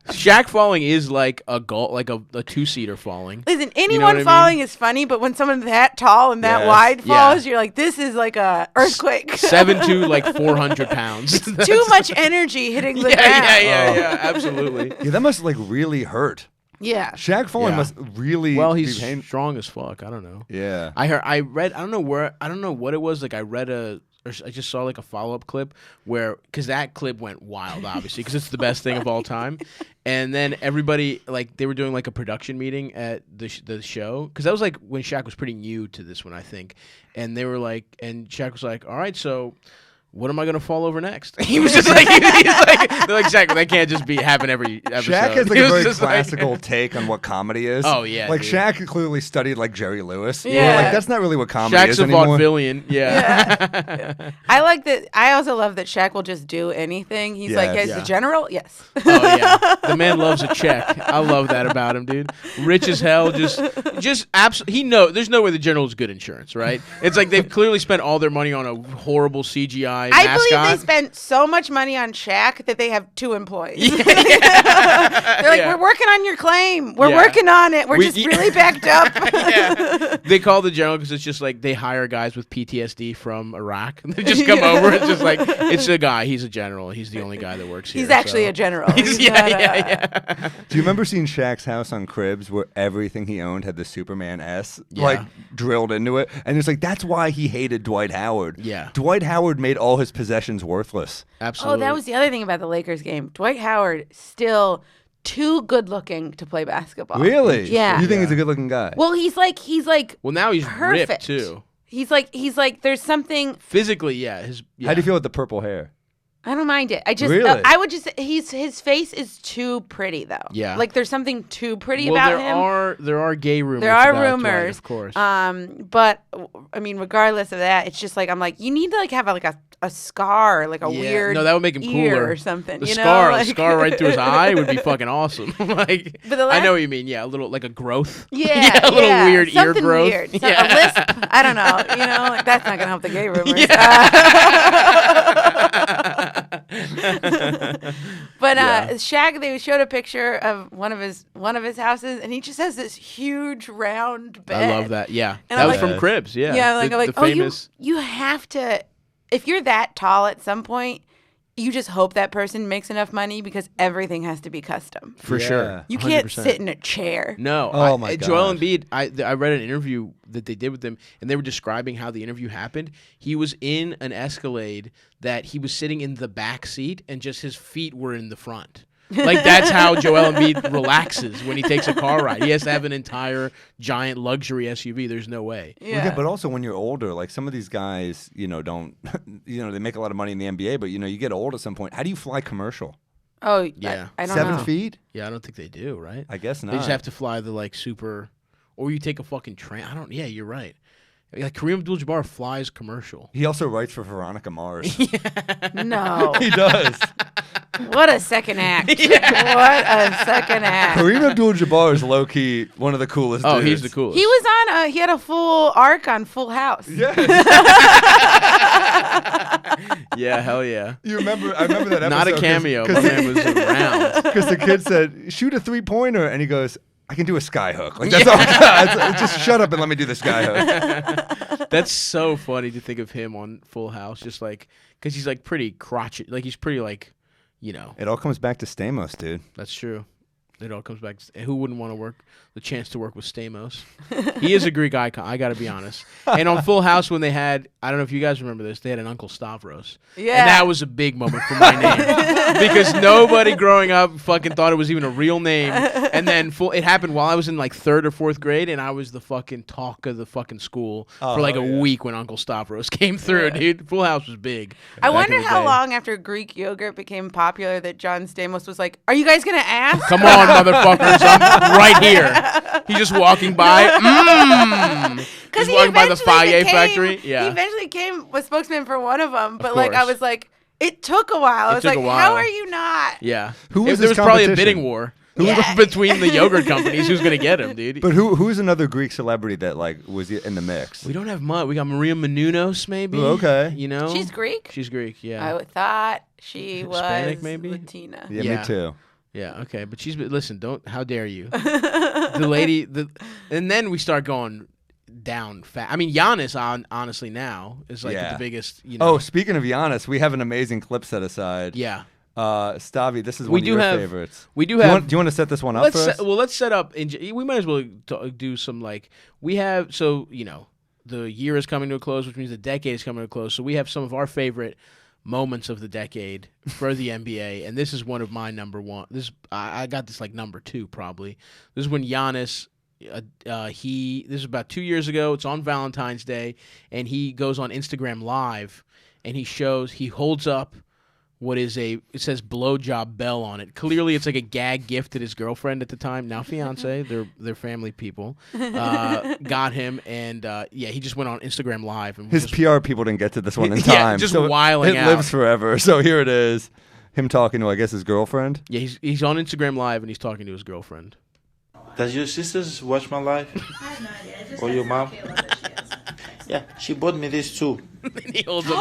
Shaq falling is like a two-seater falling. Listen, what I anyone mean? falling is funny, but when someone that tall and that Yes. wide Yeah. falls, you're like, this is like a earthquake. 7'2", like 400 pounds. Too much energy hitting the ground. Yeah, absolutely. Yeah, that must like really hurt. Yeah. Shaq falling Yeah. must really. Well, he's be pain- strong as fuck. I don't know. Yeah. I read. I don't know what it was. Like I read I just saw like a follow-up clip because that clip went wild, obviously, because it's the best thing of all time. And then everybody, like, they were doing like a production meeting at the show, because that was like when Shaq was pretty new to this one, I think. And they were like, and Shaq was like, all right, so what am I gonna fall over next? He was just like, he's like, they're like, Shaq, that can't just be happen every episode. Shaq has like He a was very just like- classical take on what comedy is. Oh, yeah, like dude. Shaq clearly studied like Jerry Lewis. Yeah. Like that's not really what comedy Shaq's is a anymore. vaudevillian. Yeah. I like that. I also love that Shaq will just do anything. He's like, Yes. as Yeah. the general? Yes. Oh yeah, the man loves a check. I love that about him, dude. Rich as hell, just absolutely. There's no way the General is good insurance, right? It's like they've clearly spent all their money on a horrible CGI I mascot. believe they spent so much money on Shaq that they have 2 employees. They're like, Yeah. we're working on your claim. We're Yeah. working on it. We're We- just really backed up. Yeah. They call the General because it's just like they hire guys with PTSD from Iraq. They just come over. It's just like it's a guy. He's a general. He's the only guy that works here. He's actually so. a general. He's, He's not a- yeah. Do you remember seeing Shaq's house on Cribs where everything he owned had the Superman S Yeah. like drilled into it? And it's like that's why he hated Dwight Howard. Yeah. Dwight Howard made all his possessions worthless. Absolutely. Oh, that was the other thing about the Lakers game. Dwight Howard still too good looking to play basketball. Really? Yeah. You think he's a good looking guy? Well, he's like Well, now he's perfect ripped too. He's like there's something. Physically, yeah. How do you feel with the purple hair? I don't mind it. I just Really? I would just his face is too pretty though. Yeah. Like there's something too pretty Well, about him. there are gay rumors. There are about Dwight, rumors, of course. But I mean, regardless of that, it's just like I'm like, you need to like have like a scar, like a Yeah. weird No, that would make him ear cooler or something. The you scar, know? a scar right through his eye would be fucking awesome. Like, But the I know last- what you mean. Yeah, a little like a growth. Yeah, a little weird ear something growth. Weird. Yeah. A lisp. I don't know. You know, like that's not gonna help the gay rumors. But Shaq, they showed a picture of one of his houses, and he just has this huge round bed. I love that. Yeah, And that I'm was like- from Cribs. Yeah, Yeah, like the, I'm like, the oh, famous. you have to. If you're that tall at some point, you just hope that person makes enough money because everything has to be custom. For Yeah. sure. You can't 100%. sit in a chair. No. Oh, my Joel gosh. Embiid, I read an interview that they did with him, and they were describing how the interview happened. He was in an Escalade that he was sitting in the back seat, and just his feet were in the front. Like, that's how Joel Embiid relaxes when he takes a car ride. He has to have an entire giant luxury SUV. There's no way. Yeah. But also when you're older, like some of these guys, don't, they make a lot of money in the NBA, but you get old at some point. How do you fly commercial? Oh, Yeah. I don't 7 know. feet? Yeah, I don't think they do, right? I guess not. They just have to fly the like super, or you take a fucking train. I don't. Yeah, you're right. Like Kareem Abdul-Jabbar flies commercial. He also writes for Veronica Mars. No. He does. What a second act. What a second act. Kareem Abdul-Jabbar is low-key one of the coolest Oh, dudes. he's the coolest. He was on he had a full arc on Full House. Yes. Yeah, hell yeah. I remember that episode. Not a cameo. My man was around. Because the kid said, shoot a 3-pointer, and he goes, I can do a sky hook. Like, that's all. Just shut up and let me do the sky hook. That's so funny to think of him on Full House, just like because he's like pretty crotchety, like he's pretty like, you know. It all comes back to Stamos, dude. That's true. It all comes back. Who wouldn't want to work the chance to work with Stamos? He is a Greek icon. I got to be honest. And on Full House, when they had, I don't know if you guys remember this, they had an Uncle Stavros. Yeah. And that was a big moment for my name because nobody growing up fucking thought it was even a real name. And then it happened while I was in like 3rd or 4th grade, and I was the fucking talk of the fucking school for like a week when Uncle Stavros came through, dude. Full House was big. I back wonder in the how day. long after Greek yogurt became popular that John Stamos was like, "Are you guys gonna ask?" Come on, motherfuckers! I'm right here. He's just walking by. Because He's walking by the Faye factory. Yeah. He eventually became a spokesman for one of them, but course. I was like, it took a while. I was took like, a while. how are you not? Yeah. Who was there this was probably a competition? bidding war Yeah. between the yogurt companies. Who's gonna get him, dude? But who's another Greek celebrity that like was in the mix? We don't have much. We got Maria Menounos, maybe. Ooh, okay. You know, She's Greek? She's Greek. Yeah. I thought she was Hispanic, maybe? Latina. Yeah, Yeah. me too. Yeah. Okay. But listen. Don't. How dare you? The lady. And then we start going down fast. I mean, Giannis honestly now is like Yeah. the biggest. You know. Oh, speaking of Giannis, we have an amazing clip set aside. Yeah. Stavi, this is We one of do your have- favorites. we do Do have- you want to set this one up for us? Let's set up. We might as well do some like we have. So you know, the year is coming to a close, which means the decade is coming to a close. So we have some of our favorite moments of the decade for the NBA, and this is one of my number one. I got this like number 2 probably. This is when Giannis. This is about 2 years ago. It's on Valentine's Day, and he goes on Instagram Live, and he holds up what is it says blowjob bell on it. Clearly, it's like a gag gift that his girlfriend at the time, now fiance, they're family people, got him, and he just went on Instagram Live and His just, PR people didn't get to this one in Yeah, time. just so wiling it out. lives forever. So here it is. Him talking to, I guess, his girlfriend. Yeah, he's on Instagram Live and he's talking to his girlfriend. Does your sisters watch my live? I have no idea. I just Or have your mom? Kayla that she has. Yeah, she bought me this too. And he holds up the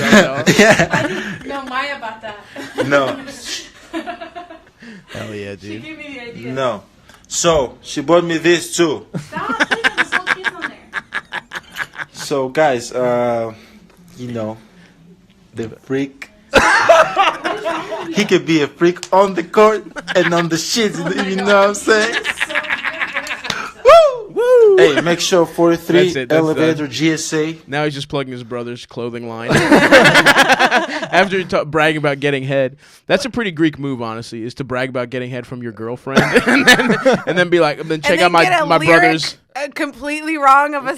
blowjob bell. I didn't know Maya about that. No, Hell yeah, She dude. gave me the idea. no. So she bought me this too. Stop putting this whole piece on there. So guys, you know, the freak. He could be a freak on the court and on the shit. You know what I'm saying? Woo! Hey, make sure 43 That's it, that's elevator GSA. Now he's just plugging his brother's clothing line. After bragging about getting head. That's a pretty Greek move, honestly, is to brag about getting head from your girlfriend and then be like, then check out get a my lyric, brother's. completely wrong of a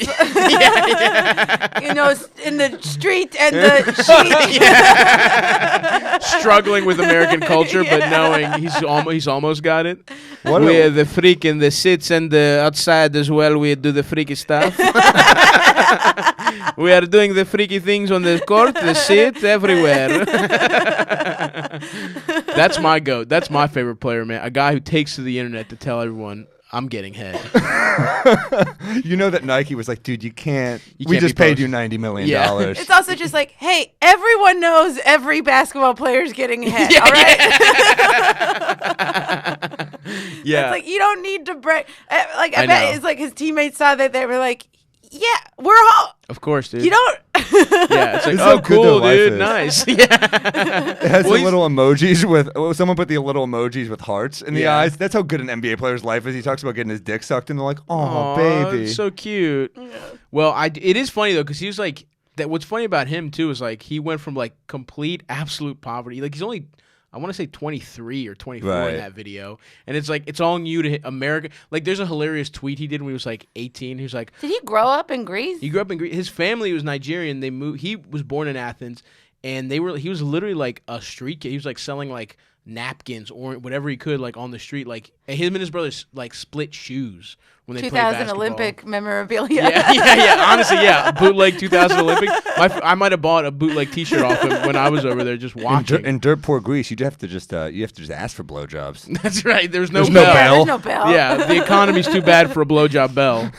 you know, in the street and the sheet. Struggling with American culture, but knowing he's almost got it. What We're the freak in the sits and the outside as well. We do the freaky stuff. We are doing the freaky things on the court, the sit, everywhere. That's my goat. That's my favorite player, man. A guy who takes to the internet to tell everyone, I'm getting head. You know that Nike was like, dude, we can't just be paid you posted. $90 million. Yeah. It's also just like, hey, everyone knows every basketball player's getting head, Yeah, all right? Yeah. It's like, you don't need to break. Like, I I bet know. it's like his teammates saw that they were like, yeah, we're all. Of course, dude. You don't. Yeah, it's like, This is oh, how good their cool, life dude. is. Nice. Yeah. It has Well, the he's- little emojis with someone put the little emojis with hearts in the Yeah. eyes. That's how good an NBA player's life is. He talks about getting his dick sucked, and they're like, "Oh, Aw, baby." it's so cute. Well, it is funny though, because he was like that. What's funny about him too is like he went from like complete absolute poverty. Like he's only, I want to say 23 or 24 Right. in that video, and it's like it's all new to America. Like there's a hilarious tweet he did when he was like 18. He was like, Did he grow up in Greece? he grew up in Greece. His family was Nigerian. They moved. He was born in Athens, and he was literally like a street kid. He was like selling like napkins or whatever he could, like on the street. Like him and his brothers like split shoes when they played basketball. 2000 Olympic memorabilia. Yeah. Honestly, yeah. Bootleg 2000 Olympic. I might have bought a bootleg T-shirt off him when I was over there just watching. In dirt poor Greece, you have to just ask for blowjobs. That's right. There's no There's bell. no bell. There's no bell. Yeah, the economy's too bad for a blowjob bell.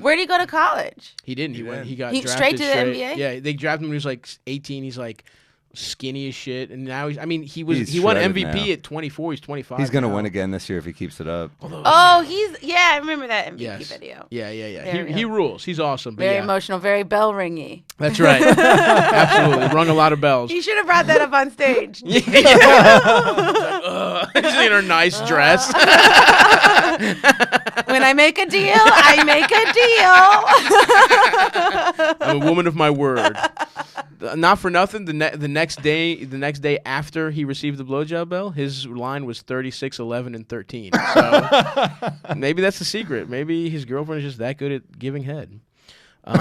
Where'd he go to college? He didn't. He went. He got He drafted straight to the NBA? Yeah, they drafted him when he was like 18. He's like skinny as shit, and now he He's won shredded MVP now. at 24. He's 25. He's gonna now. win again this year if he keeps it up. Oh, I remember that MVP video. Yeah. Very He rules. He's awesome. But Very yeah. emotional, very bell ringy. That's right. Absolutely. Rung a lot of bells. You should have brought that up on stage. She's in her nice dress. When I make a deal, I make a deal. I'm a woman of my word. Not for nothing. The next day after he received the blowjob bell, his line was 36, 11, and 13. So maybe that's the secret. Maybe his girlfriend is just that good at giving head. All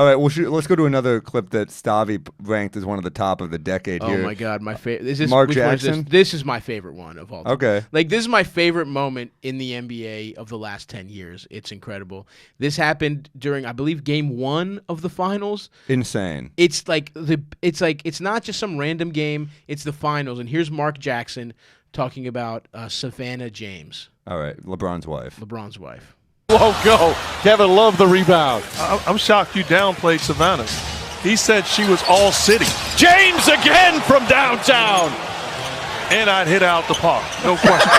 right, well, let's go to another clip that Stavi ranked as one of the top of the decade here. Oh my God, my favorite. Mark which one is Jackson? This is my favorite one of all time. Okay. Like, this is my favorite moment in the NBA of the last 10 years. It's incredible. This happened during, I believe, Game 1 of the finals. Insane. It's it's not just some random game. It's the finals, and here's Mark Jackson talking about Savannah James, All right, LeBron's wife. LeBron's wife. Whoa, go. Kevin loved the rebound. I'm shocked you downplayed Savannah. He said she was all city. James again from downtown. And I'd hit out the park. No question.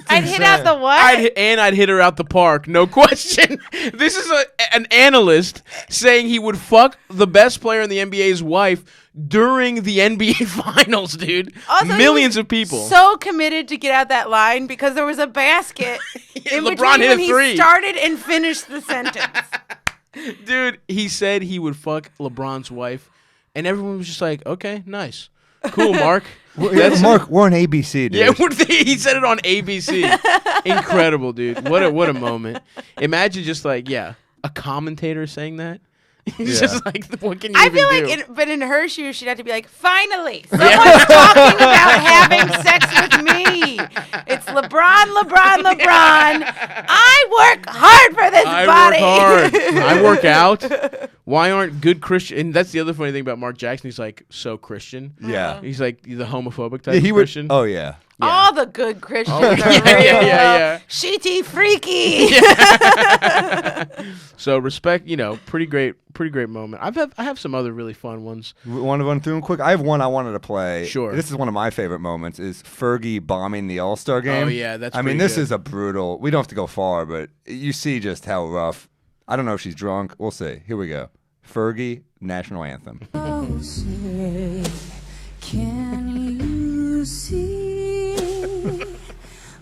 I'd hit out the what? I'd hit her out the park, no question. This is an analyst saying he would fuck the best player in the NBA's wife during the NBA Finals, dude. Also, Millions he was of people. So committed to get out that line because there was a basket in LeBron between hit when a three. he started and finished the sentence. Dude, he said he would fuck LeBron's wife, and everyone was just like, okay, nice. Cool, Mark. Mark, we're on ABC, dude. Yeah, he said it on ABC. Incredible, dude. What a moment. Imagine just like, a commentator saying that. He's just like, what can you I even feel do? like, but in her shoes, she'd have to be like, finally, someone's talking about having sex with me. It's LeBron. I work hard for this body. Work hard. I work out. Why aren't good Christian? And that's the other funny thing about Mark Jackson. He's like so Christian. Yeah. He's like the homophobic type of Christian. Oh, yeah. All the good Christians are yeah. shitty freaky. So respect, pretty great moment. I have some other really fun ones. Want to run through them quick? I have one I wanted to play. Sure. This is one of my favorite moments. Is Fergie bombing the All-Star game? Oh yeah, that's. I mean, pretty this good. is a brutal. We don't have to go far, but you see just how rough. I don't know if she's drunk. We'll see. Here we go. Fergie national anthem. Oh, say, can you see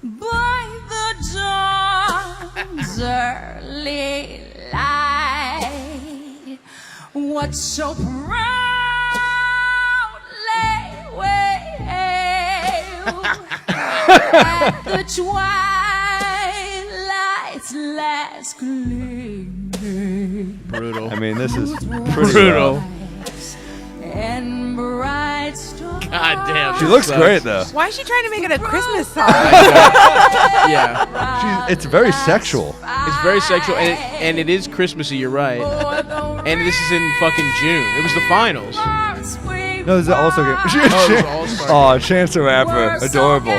by the dawn's early light what so proudly wailed at the twilight's last gleaming? brutal. I mean, this is pretty brutal. rough. And bright stars. God damn. She looks great though. Why is she trying to make it a Christmas song? Yeah. It's very sexual. It's very sexual, and it is Christmassy. You're right. And this is in fucking June. It was the finals. No, this is the All-Star game. it was the All-Star Oh, Chance the Rapper, adorable.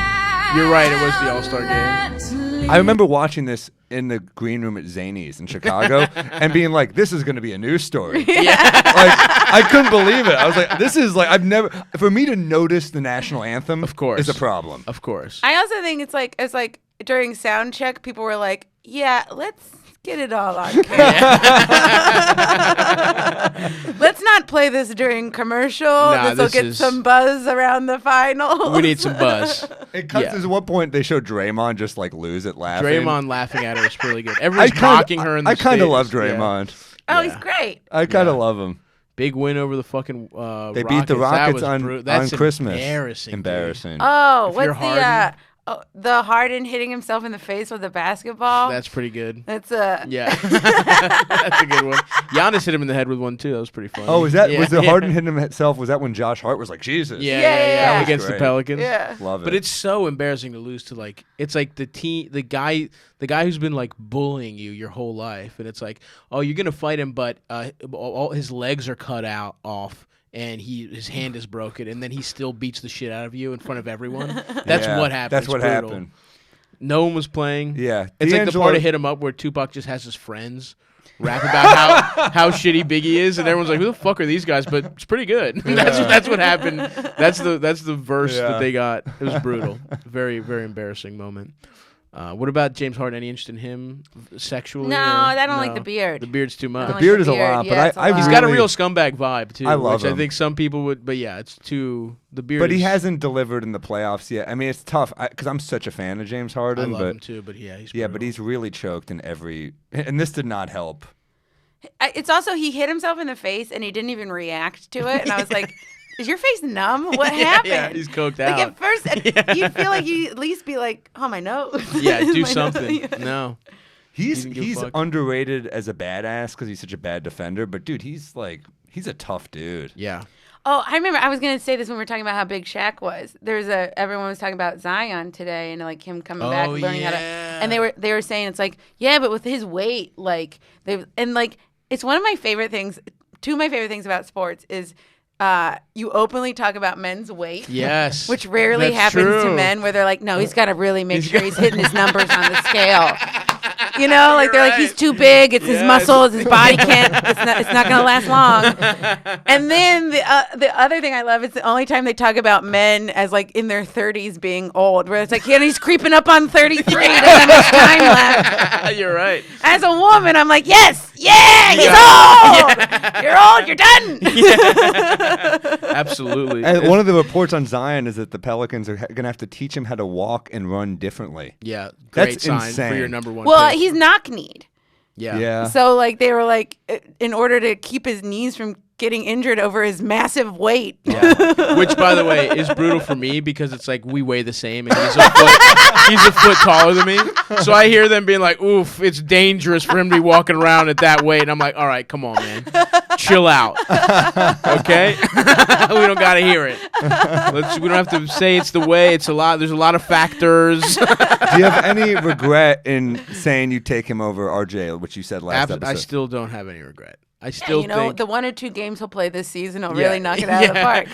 You're right. It was the All-Star game. I remember watching this in the green room at Zany's in Chicago and being like, this is going to be a news story. Like, I couldn't believe it. I was like, this is like, I've never, for me to notice the national anthem, Of course. is a problem. Of course. I also think it's like during sound check, people were like, "Yeah, let's get it all on camera. Let's not play this during commercial. Nah, This will this get is- some buzz around the finals." We need some buzz. It cuts Yeah. to one point they show Draymond just like lose it laughing. Draymond laughing at her is really good. Everyone's mocking her in the I kind of love stands. Yeah. Draymond. Oh, he's great. I kind of love him. Big win over the fucking They beat the Rockets. That Rockets was on That's Christmas. Embarrassing. dude. Oh, If you're what's the Harden. Oh, the Harden hitting himself in the face with a basketball. That's pretty good. That's a Yeah, that's a good one. Giannis hit him in the head with one too. That was pretty funny. Oh, was that Yeah, was the yeah. Harden hitting himself? Was that when Josh Hart was like Jesus? Yeah. against the great. Pelicans. Yeah. Love it. But it's so embarrassing to lose to like it's like the guy who's been like bullying you your whole life, and it's like, oh, you're gonna fight him, but all his legs are cut out off. And his hand is broken, and then he still beats the shit out of you in front of everyone. That's Yeah, what happened. That's It's what brutal. happened. No one was playing. Yeah. It's like the D'Angelo- part of Hit 'Em Up where Tupac just has his friends rap about how shitty Biggie is, and everyone's like, "Who the fuck are these guys?" But it's pretty good. That's what happened. That's the verse that they got. It was brutal. Very, very embarrassing moment. What about James Harden? Any interest in him sexually? No, or- I don't like no? the beard. The beard's too much. I don't beard like is a lot, but it's a I lot. He's got a really- real scumbag vibe too. I love which him. I think some people would, but yeah, it's too the beard. But he is- hasn't delivered in the playoffs yet. I mean, it's tough because I'm such a fan of James I Harden. love but him too, but yeah, he's yeah, brutal. but he's really choked in every. And this did not help. It's also he hit himself in the face and he didn't even react to it, and I was like, "Is your face numb? What happened?" Yeah, he's coked Like out. at first, you'd feel like you at least be like, "Oh, my nose." Yeah, do My nose. something. No. He's didn't give a he's fuck. underrated as a badass because he's such a bad defender. But dude, he's a tough dude. Yeah. Oh, I remember I was gonna say this when we were talking about how big Shaq was. Everyone was talking about Zion today and like him coming back, Oh, learning how to. yeah. And they were saying it's like, yeah, but with his weight, like it's one of my favorite things. Two of my favorite things about sports is you openly talk about men's weight. Yes. Which rarely That's happens to true. men, where they're like, no, he's got to really make sure he's hitting his numbers on the scale. You know, like they're like, he's too big. It's his Yes. muscles. His body can't. It's not going to last long. And then the other thing I love is the only time they talk about men as like in their 30s being old, where it's like, yeah, he's creeping up on 33. Doesn't have much time left. You're right. As a woman, I'm like, yes, yeah, he's old. You're old. You're done. Absolutely. And one of the reports on Zion is that the Pelicans are going to have to teach him how to walk and run differently. Yeah. Great That's sign for insane. your number one Well, pick. he's knock-kneed. Yeah. Yeah. So, like, they were like, in order to keep his knees from getting injured over his massive weight. Yeah. Which, by the way, is brutal for me because it's like we weigh the same and he's a foot taller than me. So I hear them being like, oof, it's dangerous for him to be walking around at that weight. And I'm like, all right, come on, man. Chill out. Okay? We don't got to hear it. We don't have to say it's the way. It's a lot. There's a lot of factors. Do you have any regret in saying you take him over RJ, which you said last episode? I still don't have any regret. I still You know, think the 1 or 2 games he'll play this season will Yeah. really knock it out of the park.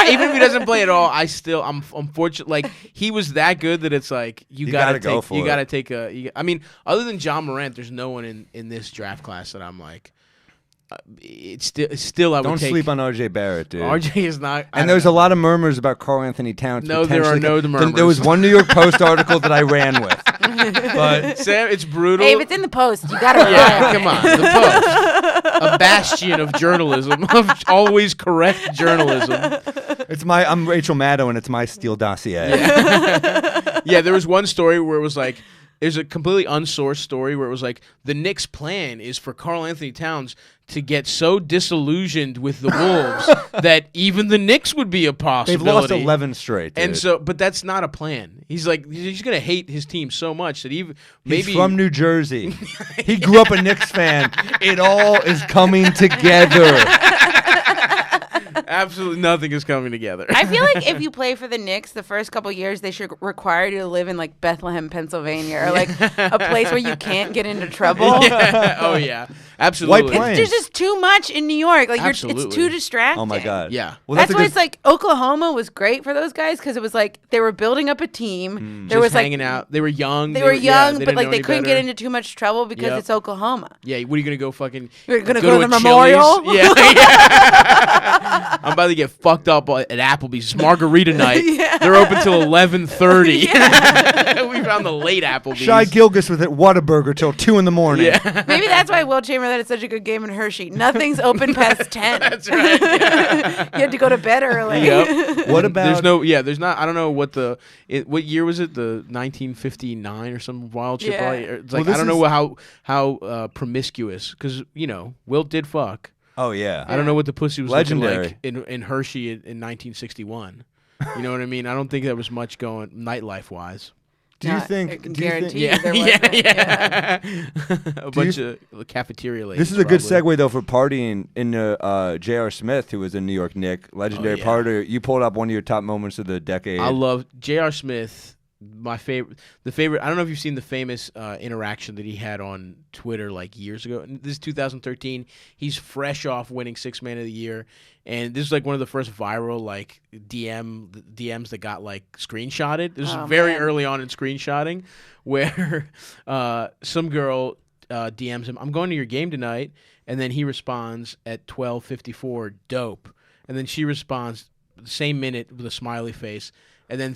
Even if he doesn't play at all, I'm unfortunate. Like he was that good that it's like you gotta go take, for you it. gotta take a. I mean, other than John Morant, there's no one in this draft class that I'm like. It's still I would Don't take. sleep on RJ Barrett, dude. RJ is not. And there's a lot of murmurs about Karl Anthony Towns. No, there are potentially- no murmurs. There was one New York Post article that I ran with. But Sam, it's brutal. Hey, if it's in the Post, you got to Yeah, come on. The Post, a bastion of journalism, of always correct journalism. I'm Rachel Maddow, and it's my Steele dossier. Yeah, there was one story where it was like, there's a completely unsourced story where it was like, the Knicks' plan is for Karl Anthony Towns to get so disillusioned with the Wolves that even the Knicks would be a They've possibility. lost 11 straight, dude. And so, but that's not a plan. He's like, he's gonna hate his team so much that even He's maybe from New Jersey. He grew up a Knicks fan. It all is coming together. absolutely nothing is coming together. I feel like if you play for the Knicks, the first couple years, they should require you to live in like Bethlehem, Pennsylvania, or like a place where you can't get into trouble. Yeah. Oh yeah, absolutely. White Plains. There's just too much in New York. Like it's Absolutely. too distracting. Oh my God. Yeah. Well, that's a why good- it's like Oklahoma was great for those guys because it was like they were building up a team. There Just was like hanging out. They were young. they were young, but didn't like know they any couldn't better. get into too much trouble because Yep. it's Oklahoma. Yeah, what are you gonna go fucking? You're gonna go to a the Chili's? memorial? Yeah, yeah. I'm about to get fucked up at Applebee's. It's margarita night. Yeah. They're open till 11:30. We found the late Applebee's. Shy Gilgis with it Whataburger till 2 in the morning. Yeah, Maybe that's why Wilt Chamberlain had such a good game in Hershey. Nothing's open past 10. that's right. Yeah. You had to go to bed early. Yep. What about There's no. Yeah, there's not. I don't know what what year was it? The 1959 or some wild shit. Yeah. Probably. It's Well, like I this don't know is- how promiscuous because Wilt did fuck. Oh, yeah. I don't know what the pussy was Legendary. looking like in Hershey in 1961. You know what I mean? I don't think there was much going nightlife wise. Do you I think? can Do you guarantee think? you there wasn't. A bunch of cafeteria ladies. This is a good probably. segue though for partying into J.R. Smith, who was a New York Knick, legendary yeah. partier. You pulled up one of your top moments of the decade. I love J.R. Smith. My favorite, I don't know if you've seen the famous interaction that he had on Twitter like years ago. And this is 2013. He's fresh off winning Sixth Man of the Year, and this is like one of the first viral like DMs that got like screenshotted. This is very early on in screenshotting, where some girl DMs him, "I'm going to your game tonight," and then he responds at 12:54, "Dope," and then she responds the same minute with a smiley face, and then.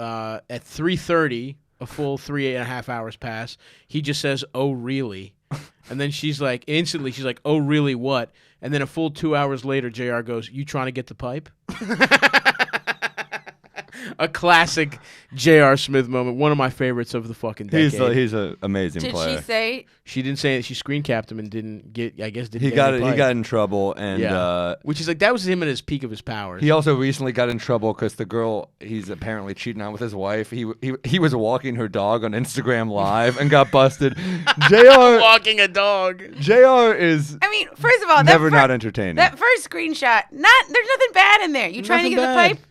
At 3:30, a full 3.5 hours pass, he just says, "Oh, really?" And then she's like, instantly, she's like, "Oh, really what?" And then a full 2 hours later, JR goes, "You trying to get the pipe?" A classic J.R. Smith moment. One of my favorites of the fucking decade. He's an amazing Did player. she say? She didn't say it. She screen capped him and didn't get. I guess didn't. He get got any it. He pipe. got in trouble, and which is like that was him at his peak of his powers. he also recently got in trouble because the girl he's apparently cheating on with his wife. He was walking her dog on Instagram Live and got busted. Jr. walking a dog. Jr. is. I mean, first of all, never not entertaining. That first screenshot, there's nothing bad in there. You trying to Nothing get bad. the pipe?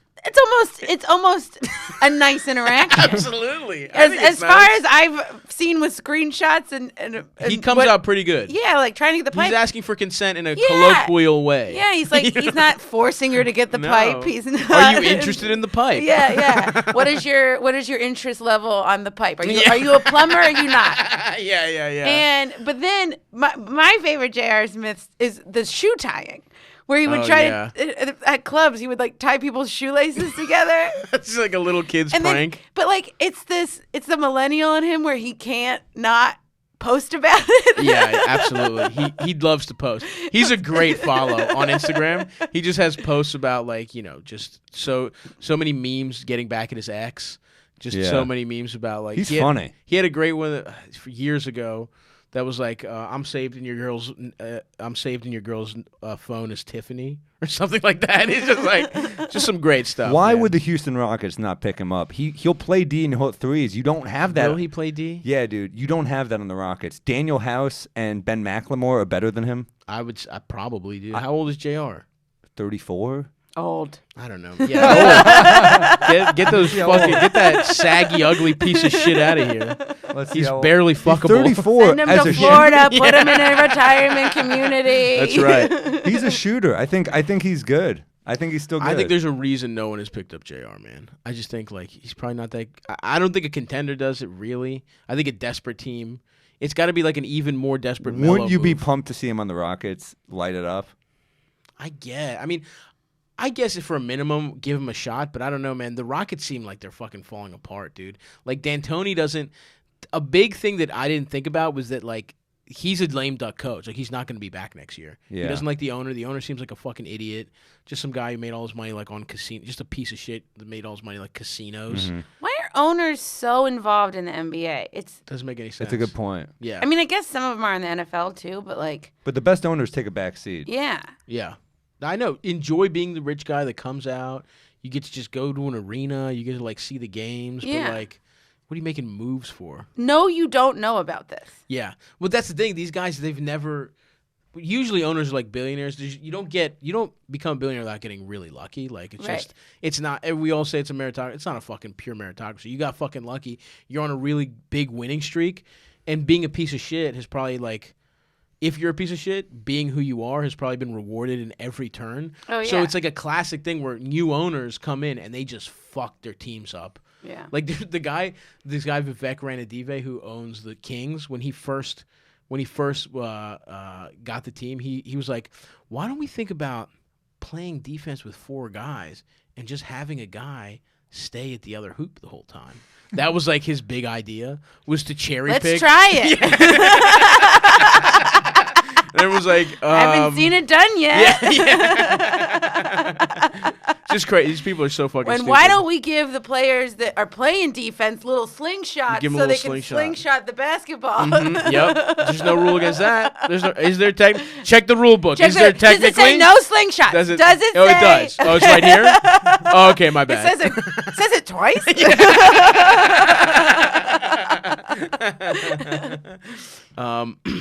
It's almost a nice interaction. Absolutely. As far as I've seen with screenshots and he comes out pretty good. Yeah, like trying to get the pipe. He's asking for consent in a Yeah. colloquial way. Yeah, he's like he's not forcing her to get the No. pipe. He's not. Are you interested in the pipe? Yeah. What is your interest level on the pipe? Are you a plumber or are you not? Yeah. But then my favorite J.R. Smith is the shoe tying. Where he would at clubs, he would like tie people's shoelaces together. It's like a little kid's And prank. But like it's the millennial in him where he can't not post about it. Yeah, absolutely. He loves to post. He's a great follow on Instagram. He just has posts about like, just so many memes getting back at his ex. Just so many memes about like he's funny. He had a great one years ago. That was like I'm saved in your girl's phone as Tiffany or something like that. It's just like some great stuff. Why man. would the Houston Rockets not pick him up? He'll play D and hit threes. You don't have that. Will he play D? Yeah, dude. You don't have that on the Rockets. Daniel House and Ben McLemore are better than him. I probably do. How old is JR? 34. Old. I don't know. Yeah, get those fucking get that saggy, ugly piece of shit out of here. Let's see He's how barely he's fuckable. 34 Send him as to a Florida. Put him in a retirement community. That's right. He's a shooter. I think he's good. I think he's still good. I think there's a reason no one has picked up JR, man. I just think like he's probably not that. I don't think a contender does it really. I think a desperate team. It's got to be like an even more desperate. Wouldn't you be move. pumped to see him on the Rockets light it up? I guess if for a minimum, give him a shot. But I don't know, man. The Rockets seem like they're fucking falling apart, dude. Like D'Antoni doesn't. A big thing that I didn't think about was that like he's a lame duck coach. Like he's not going to be back next year. Yeah. He doesn't like the owner. The owner seems like a fucking idiot. Just some guy who made all his money like on casino. Just a piece of shit that made all his money like casinos. Mm-hmm. Why are owners so involved in the NBA? Doesn't make any sense. That's a good point. Yeah. I mean, I guess some of them are in the NFL too, but like. But the best owners take a back seat. Yeah. Yeah. I know. Enjoy being the rich guy that comes out. You get to just go to an arena. You get to like see the games. Yeah. But like, what are you making moves for? No, you don't know about this. Yeah. Well, that's the thing. These guys, they've never. Usually, owners are like billionaires. You don't become a billionaire without getting really lucky. Like it's Right. just, it's not. We all say it's a meritocracy. It's not a fucking pure meritocracy. You got fucking lucky. You're on a really big winning streak, and being a piece of shit has probably like. If you're a piece of shit, being who you are has probably been rewarded in every turn. Oh, So yeah. it's like a classic thing where new owners come in and they just fuck their teams up. Yeah. Like this guy Vivek Ranadive who owns the Kings, when he first got the team, he was like, why don't we think about playing defense with four guys and just having a guy stay at the other hoop the whole time? That was like his big idea, was to cherry pick. Let's try it. And everyone's like, I haven't seen it done yet. Yeah. Just crazy. These people are so fucking stupid. Why don't we give the players that are playing defense little slingshots Give 'em a so they little can slingshot. slingshot the basketball? Yep. There's no rule against that. Is there check the rule book. Is there Does technically? it say no slingshots? Does it Oh, say? it does. Oh, it's right here? Oh, okay, my bad. It says it twice?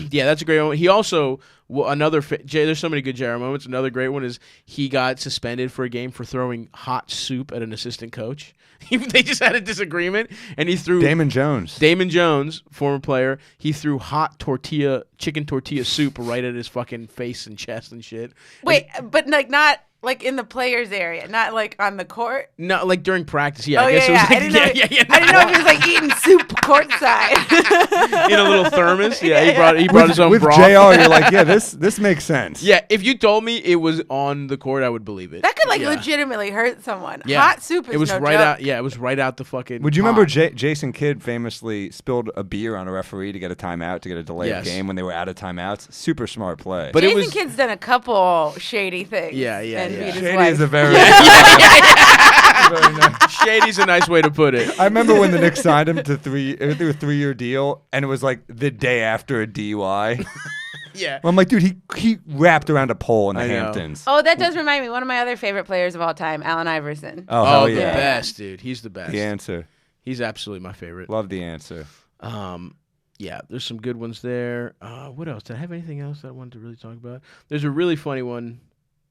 Yeah, that's a great one. He also there's so many good Jerry moments. Another great one is he got suspended for a game for throwing hot soup at an assistant coach. They just had a disagreement, and he threw Damon Jones, former player. He threw hot chicken tortilla soup right at his fucking face and chest and shit. Wait, but like not like in the players area, not like on the court. No, like during practice. Yeah, Oh I guess yeah, it was I like, didn't know. yeah. I didn't know if he was like eating soup courtside. In a little thermos. Yeah, he brought his own with broth. JR, you're like, yeah, this makes sense. Yeah, if you told me it was on the court, I would believe it. That could like Yeah. legitimately hurt someone. Yeah. Hot soup is It was no right joke. out. Yeah, it was right out the fucking. Would you pot. remember Jason Kidd famously spilled a beer on a referee to get a timeout, to get a delay of Yes. game when they were out of timeouts? Super smart play. But it Jason was- Kidd's done a couple shady things. Yeah. And beat his Shady wife. is a very... Shady's a nice way to put it. I remember when the Knicks signed him to a 3-year deal, and it was like the day after a DUI. Yeah. I'm like, dude, he wrapped around a pole in the I know. Hamptons. Oh, that does remind me. One of my other favorite players of all time, Allen Iverson. Oh, Oh, hell the yeah. best, dude. He's the best. The answer. He's absolutely my favorite. Love the answer. Yeah, there's some good ones there. What else? Did I have anything else that I wanted to really talk about? There's a really funny one.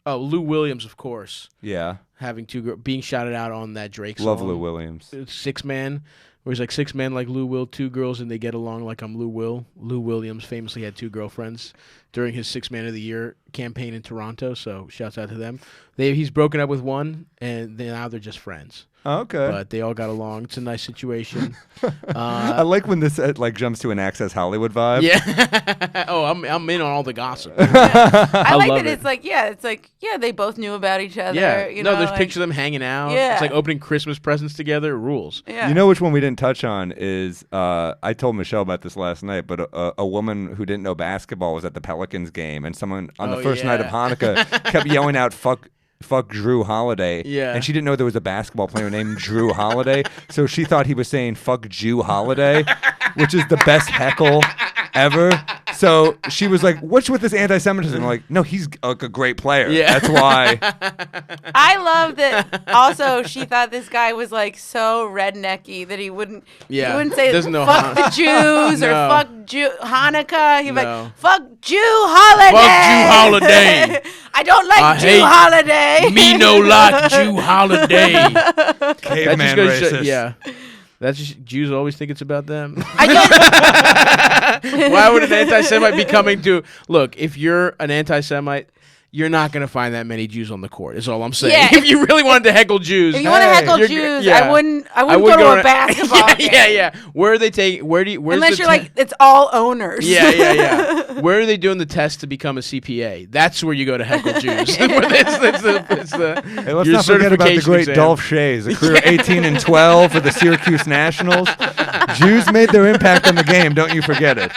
Oh, Lou Williams, of course. Yeah. Having being shouted out on that Drake song. Love Lou Williams. 6-man, where he's like 6 men like Lou Will, 2 girls, and they get along like I'm Lou Will. Lou Williams famously had 2 girlfriends during his 6-man of the year campaign in Toronto, so shouts out to them. He's broken up with one, and now they're just friends. Oh, okay. But they all got along. It's a nice situation. I like when this like jumps to an Access Hollywood vibe. Yeah. Oh, I'm in on all the gossip. I like love that it. it's like they both knew about each other. Yeah. You No, know, there's like, pictures of them hanging out. Yeah. It's like opening Christmas presents together. It rules. Yeah. You know which one we didn't touch on is I told Michelle about this last night, but a woman who didn't know basketball was at the Pelicans game, and someone on the first night of Hanukkah kept yelling out "fuck Drew Holiday." Yeah. And she didn't know there was a basketball player named Drew Holiday, so she thought he was saying "fuck Jew Holiday," which is the best heckle ever. So she was like, "What's with this anti-Semitism?" I'm like, "No, he's like a great player. Yeah. That's why." I love that. Also, she thought this guy was like so rednecky that he wouldn't say Doesn't know fuck the Jews or No. fuck Hanukkah. He'd be No. like, fuck Jew holiday. Fuck Jew holiday. I don't like I Jew hate holiday. Me no like Jew holiday. Caveman That just goes racist. to- yeah. That's just Jews always think it's about them. I just, Why would an anti-Semite be coming to look? If you're an anti-Semite, you're not going to find that many Jews on the court. Is all I'm saying. Yeah. If you really wanted to heckle Jews, if you want to heckle you're- Jews, yeah. I wouldn't go to a basketball game. Yeah. Where are they taking? Where's Unless the you're like, it's all owners. Yeah. Where are they doing the test to become a CPA? That's where you go to heckle Jews. Hey, let's your not forget about the certification great exam. Dolph Shays, a career 18-12 for the Syracuse Nationals. Jews made their impact on the game. Don't you forget it.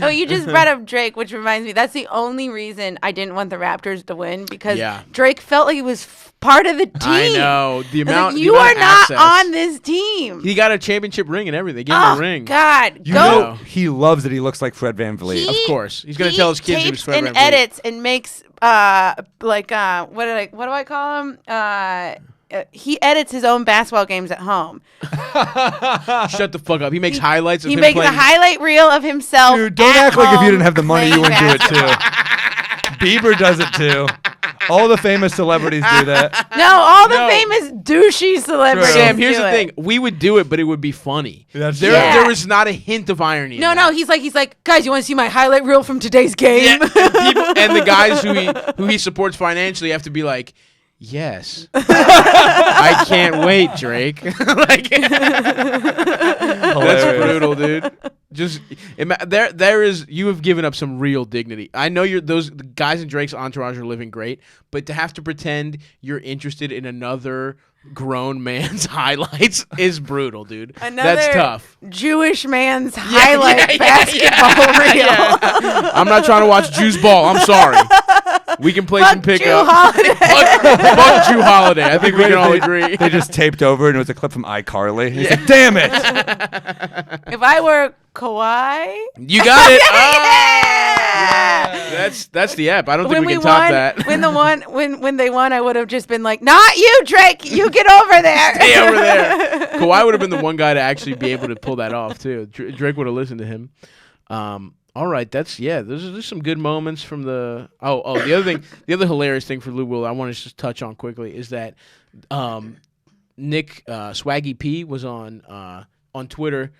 Oh, you just brought up Drake, which reminds me, that's the only reason I didn't want the Raptors to win, because Drake felt like he was part of the team. I know. The I was amount like, the you amount are of not assets. on this team. He got a championship ring and everything. They gave him a ring. God, You know, he loves that he looks like Fred VanVleet. Of course. He's going to tell his kids he was tapes Fred and VanVleet. edits and makes what do I call him? He edits his own basketball games at home. Shut the fuck up. He makes highlights of He him makes playing. a highlight reel of himself. Dude, don't at act like if you home didn't have the money, you playing wouldn't do it basketball. too. Bieber does it too. All the famous celebrities do that. No, all the famous douchey celebrities. Sam, here's do the it. thing. We would do it, but it would be funny. That's There, true. Yeah. there was not a hint of irony. in No, that. he's like, guys, you want to see my highlight reel from today's game? Yeah, and the guys who he supports financially have to be like, Yes. I can't wait, Drake. Like, that's brutal, dude. Just there is you have given up some real dignity. I know the guys in Drake's entourage are living great, but to have to pretend you're interested in another grown man's highlights is brutal, dude. That's tough. Jewish man's highlight basketball reel. Yeah. I'm not trying to watch Jews ball. I'm sorry. We can play some pickup. Fuck Jew Holiday. I think we can all agree. They just taped over and it was a clip from iCarly. He's like, damn it. If I were Kawhi. You got it. Yeah. That's the app. I don't think we can top that. When they won, I would have just been like, not you, Drake. You get over there. Stay over there. Kawhi would have been the one guy to actually be able to pull that off too. Drake would have listened to him. All right, there's some good moments from the the other hilarious thing for Lou Will I want to just touch on quickly is that Nick Swaggy P was on Twitter.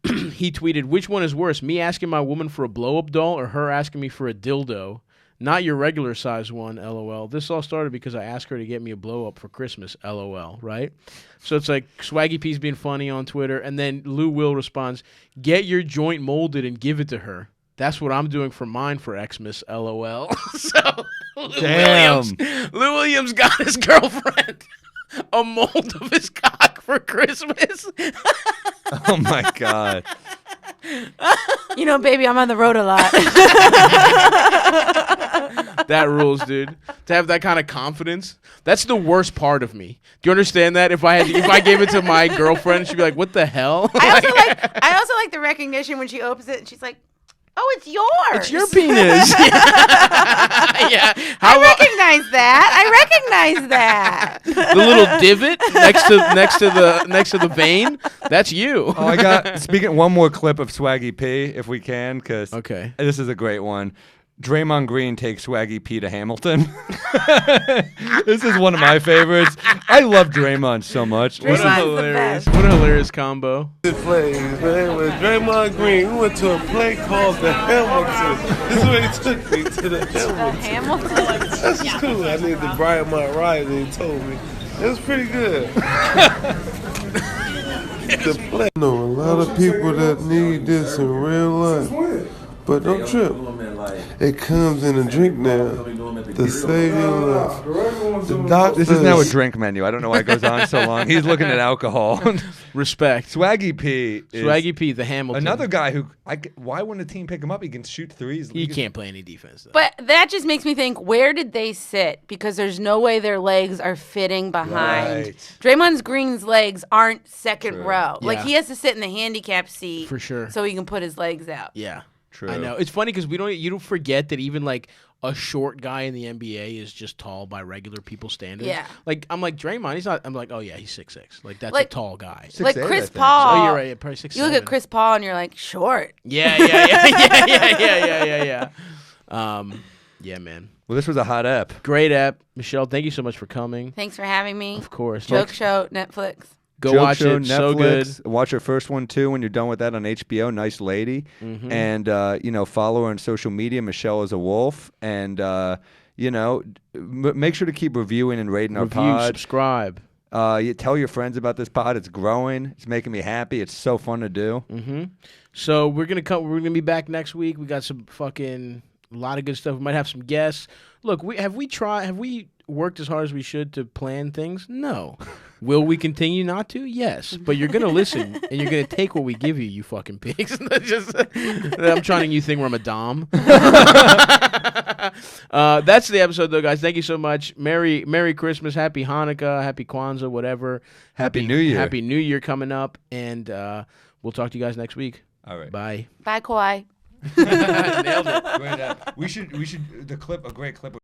He tweeted, "Which one is worse, me asking my woman for a blow-up doll or her asking me for a dildo? Not your regular size one, LOL. This all started because I asked her to get me a blow-up for Christmas, LOL," right? So it's like Swaggy P's being funny on Twitter, and then Lou Will responds, "Get your joint molded and give it to her. That's what I'm doing for mine for Xmas, LOL." So Lou Williams got his girlfriend a mold of his cock for Christmas. Oh, my God. You know, baby, I'm on the road a lot. That rules, dude. To have that kind of confidence, that's the worst part of me. Do you understand that? If I gave it to my girlfriend, she'd be like, "What the hell?" I also like the recognition when she opens it and she's like, "Oh, it's yours. It's your penis." Yeah. I recognize that. The little divot next to the vein. That's you. Oh, I got one more clip of Swaggy P, if we can, because okay, this is a great one. Draymond Green takes Swaggy P to Hamilton. This is one of my favorites. I love Draymond so much. What a hilarious combo. Good play, man. With Draymond Green, we went to a play called the Hamilton. This is where he took me, to the Hamilton. That's just cool. I needed the Brian Mont ride, and he told me. It was pretty good. The play. I know a lot of people that need this in real life. But don't trip. It comes in a drink now to save your life. This is now a drink menu. I don't know why it goes on so long. He's looking at alcohol. Respect. Swaggy P. Swaggy P, the Hamilton. Another guy who, why wouldn't a team pick him up? He can shoot threes. He can't play any defense, though. But that just makes me think, where did they sit? Because there's no way their legs are fitting behind. Right. Draymond Green's legs aren't second row. Yeah. Like, he has to sit in the handicap seat. For sure. So he can put his legs out. Yeah. True. I know. It's funny because you don't forget that even like a short guy in the NBA is just tall by regular people's standards. Yeah. Like I'm like Draymond, he's not. I'm like, oh yeah, he's 6'6". Like that's a tall guy. Like Chris Paul. Oh, you're right. Probably 6'7". You look at Chris Paul and you're like, short. Yeah. Yeah, man. Well, this was a hot ep. Great ep, Michelle. Thank you so much for coming. Thanks for having me. Of course. Joke show, Netflix. Go Joke watch show, it. Netflix. So good. Watch her first one too when you're done with that on HBO. Nice lady. Mm-hmm. And follow her on social media. Michelle is a wolf. And make sure to keep reviewing and rating our pod. Subscribe. You tell your friends about this pod. It's growing. It's making me happy. It's so fun to do. Mm-hmm. So we're gonna be back next week. We got some fucking a lot of good stuff. We might have some guests. Look, have we worked as hard as we should to plan things? No. Will we continue not to? Yes. But you're going to listen, and you're going to take what we give you, you fucking pigs. I'm trying a new thing where I'm a dom. That's the episode, though, guys. Thank you so much. Merry Christmas. Happy Hanukkah. Happy Kwanzaa, whatever. Happy New Year. Happy New Year coming up. And we'll talk to you guys next week. All right. Bye. Bye, Kawhi. Nailed it. Great. We should a great clip.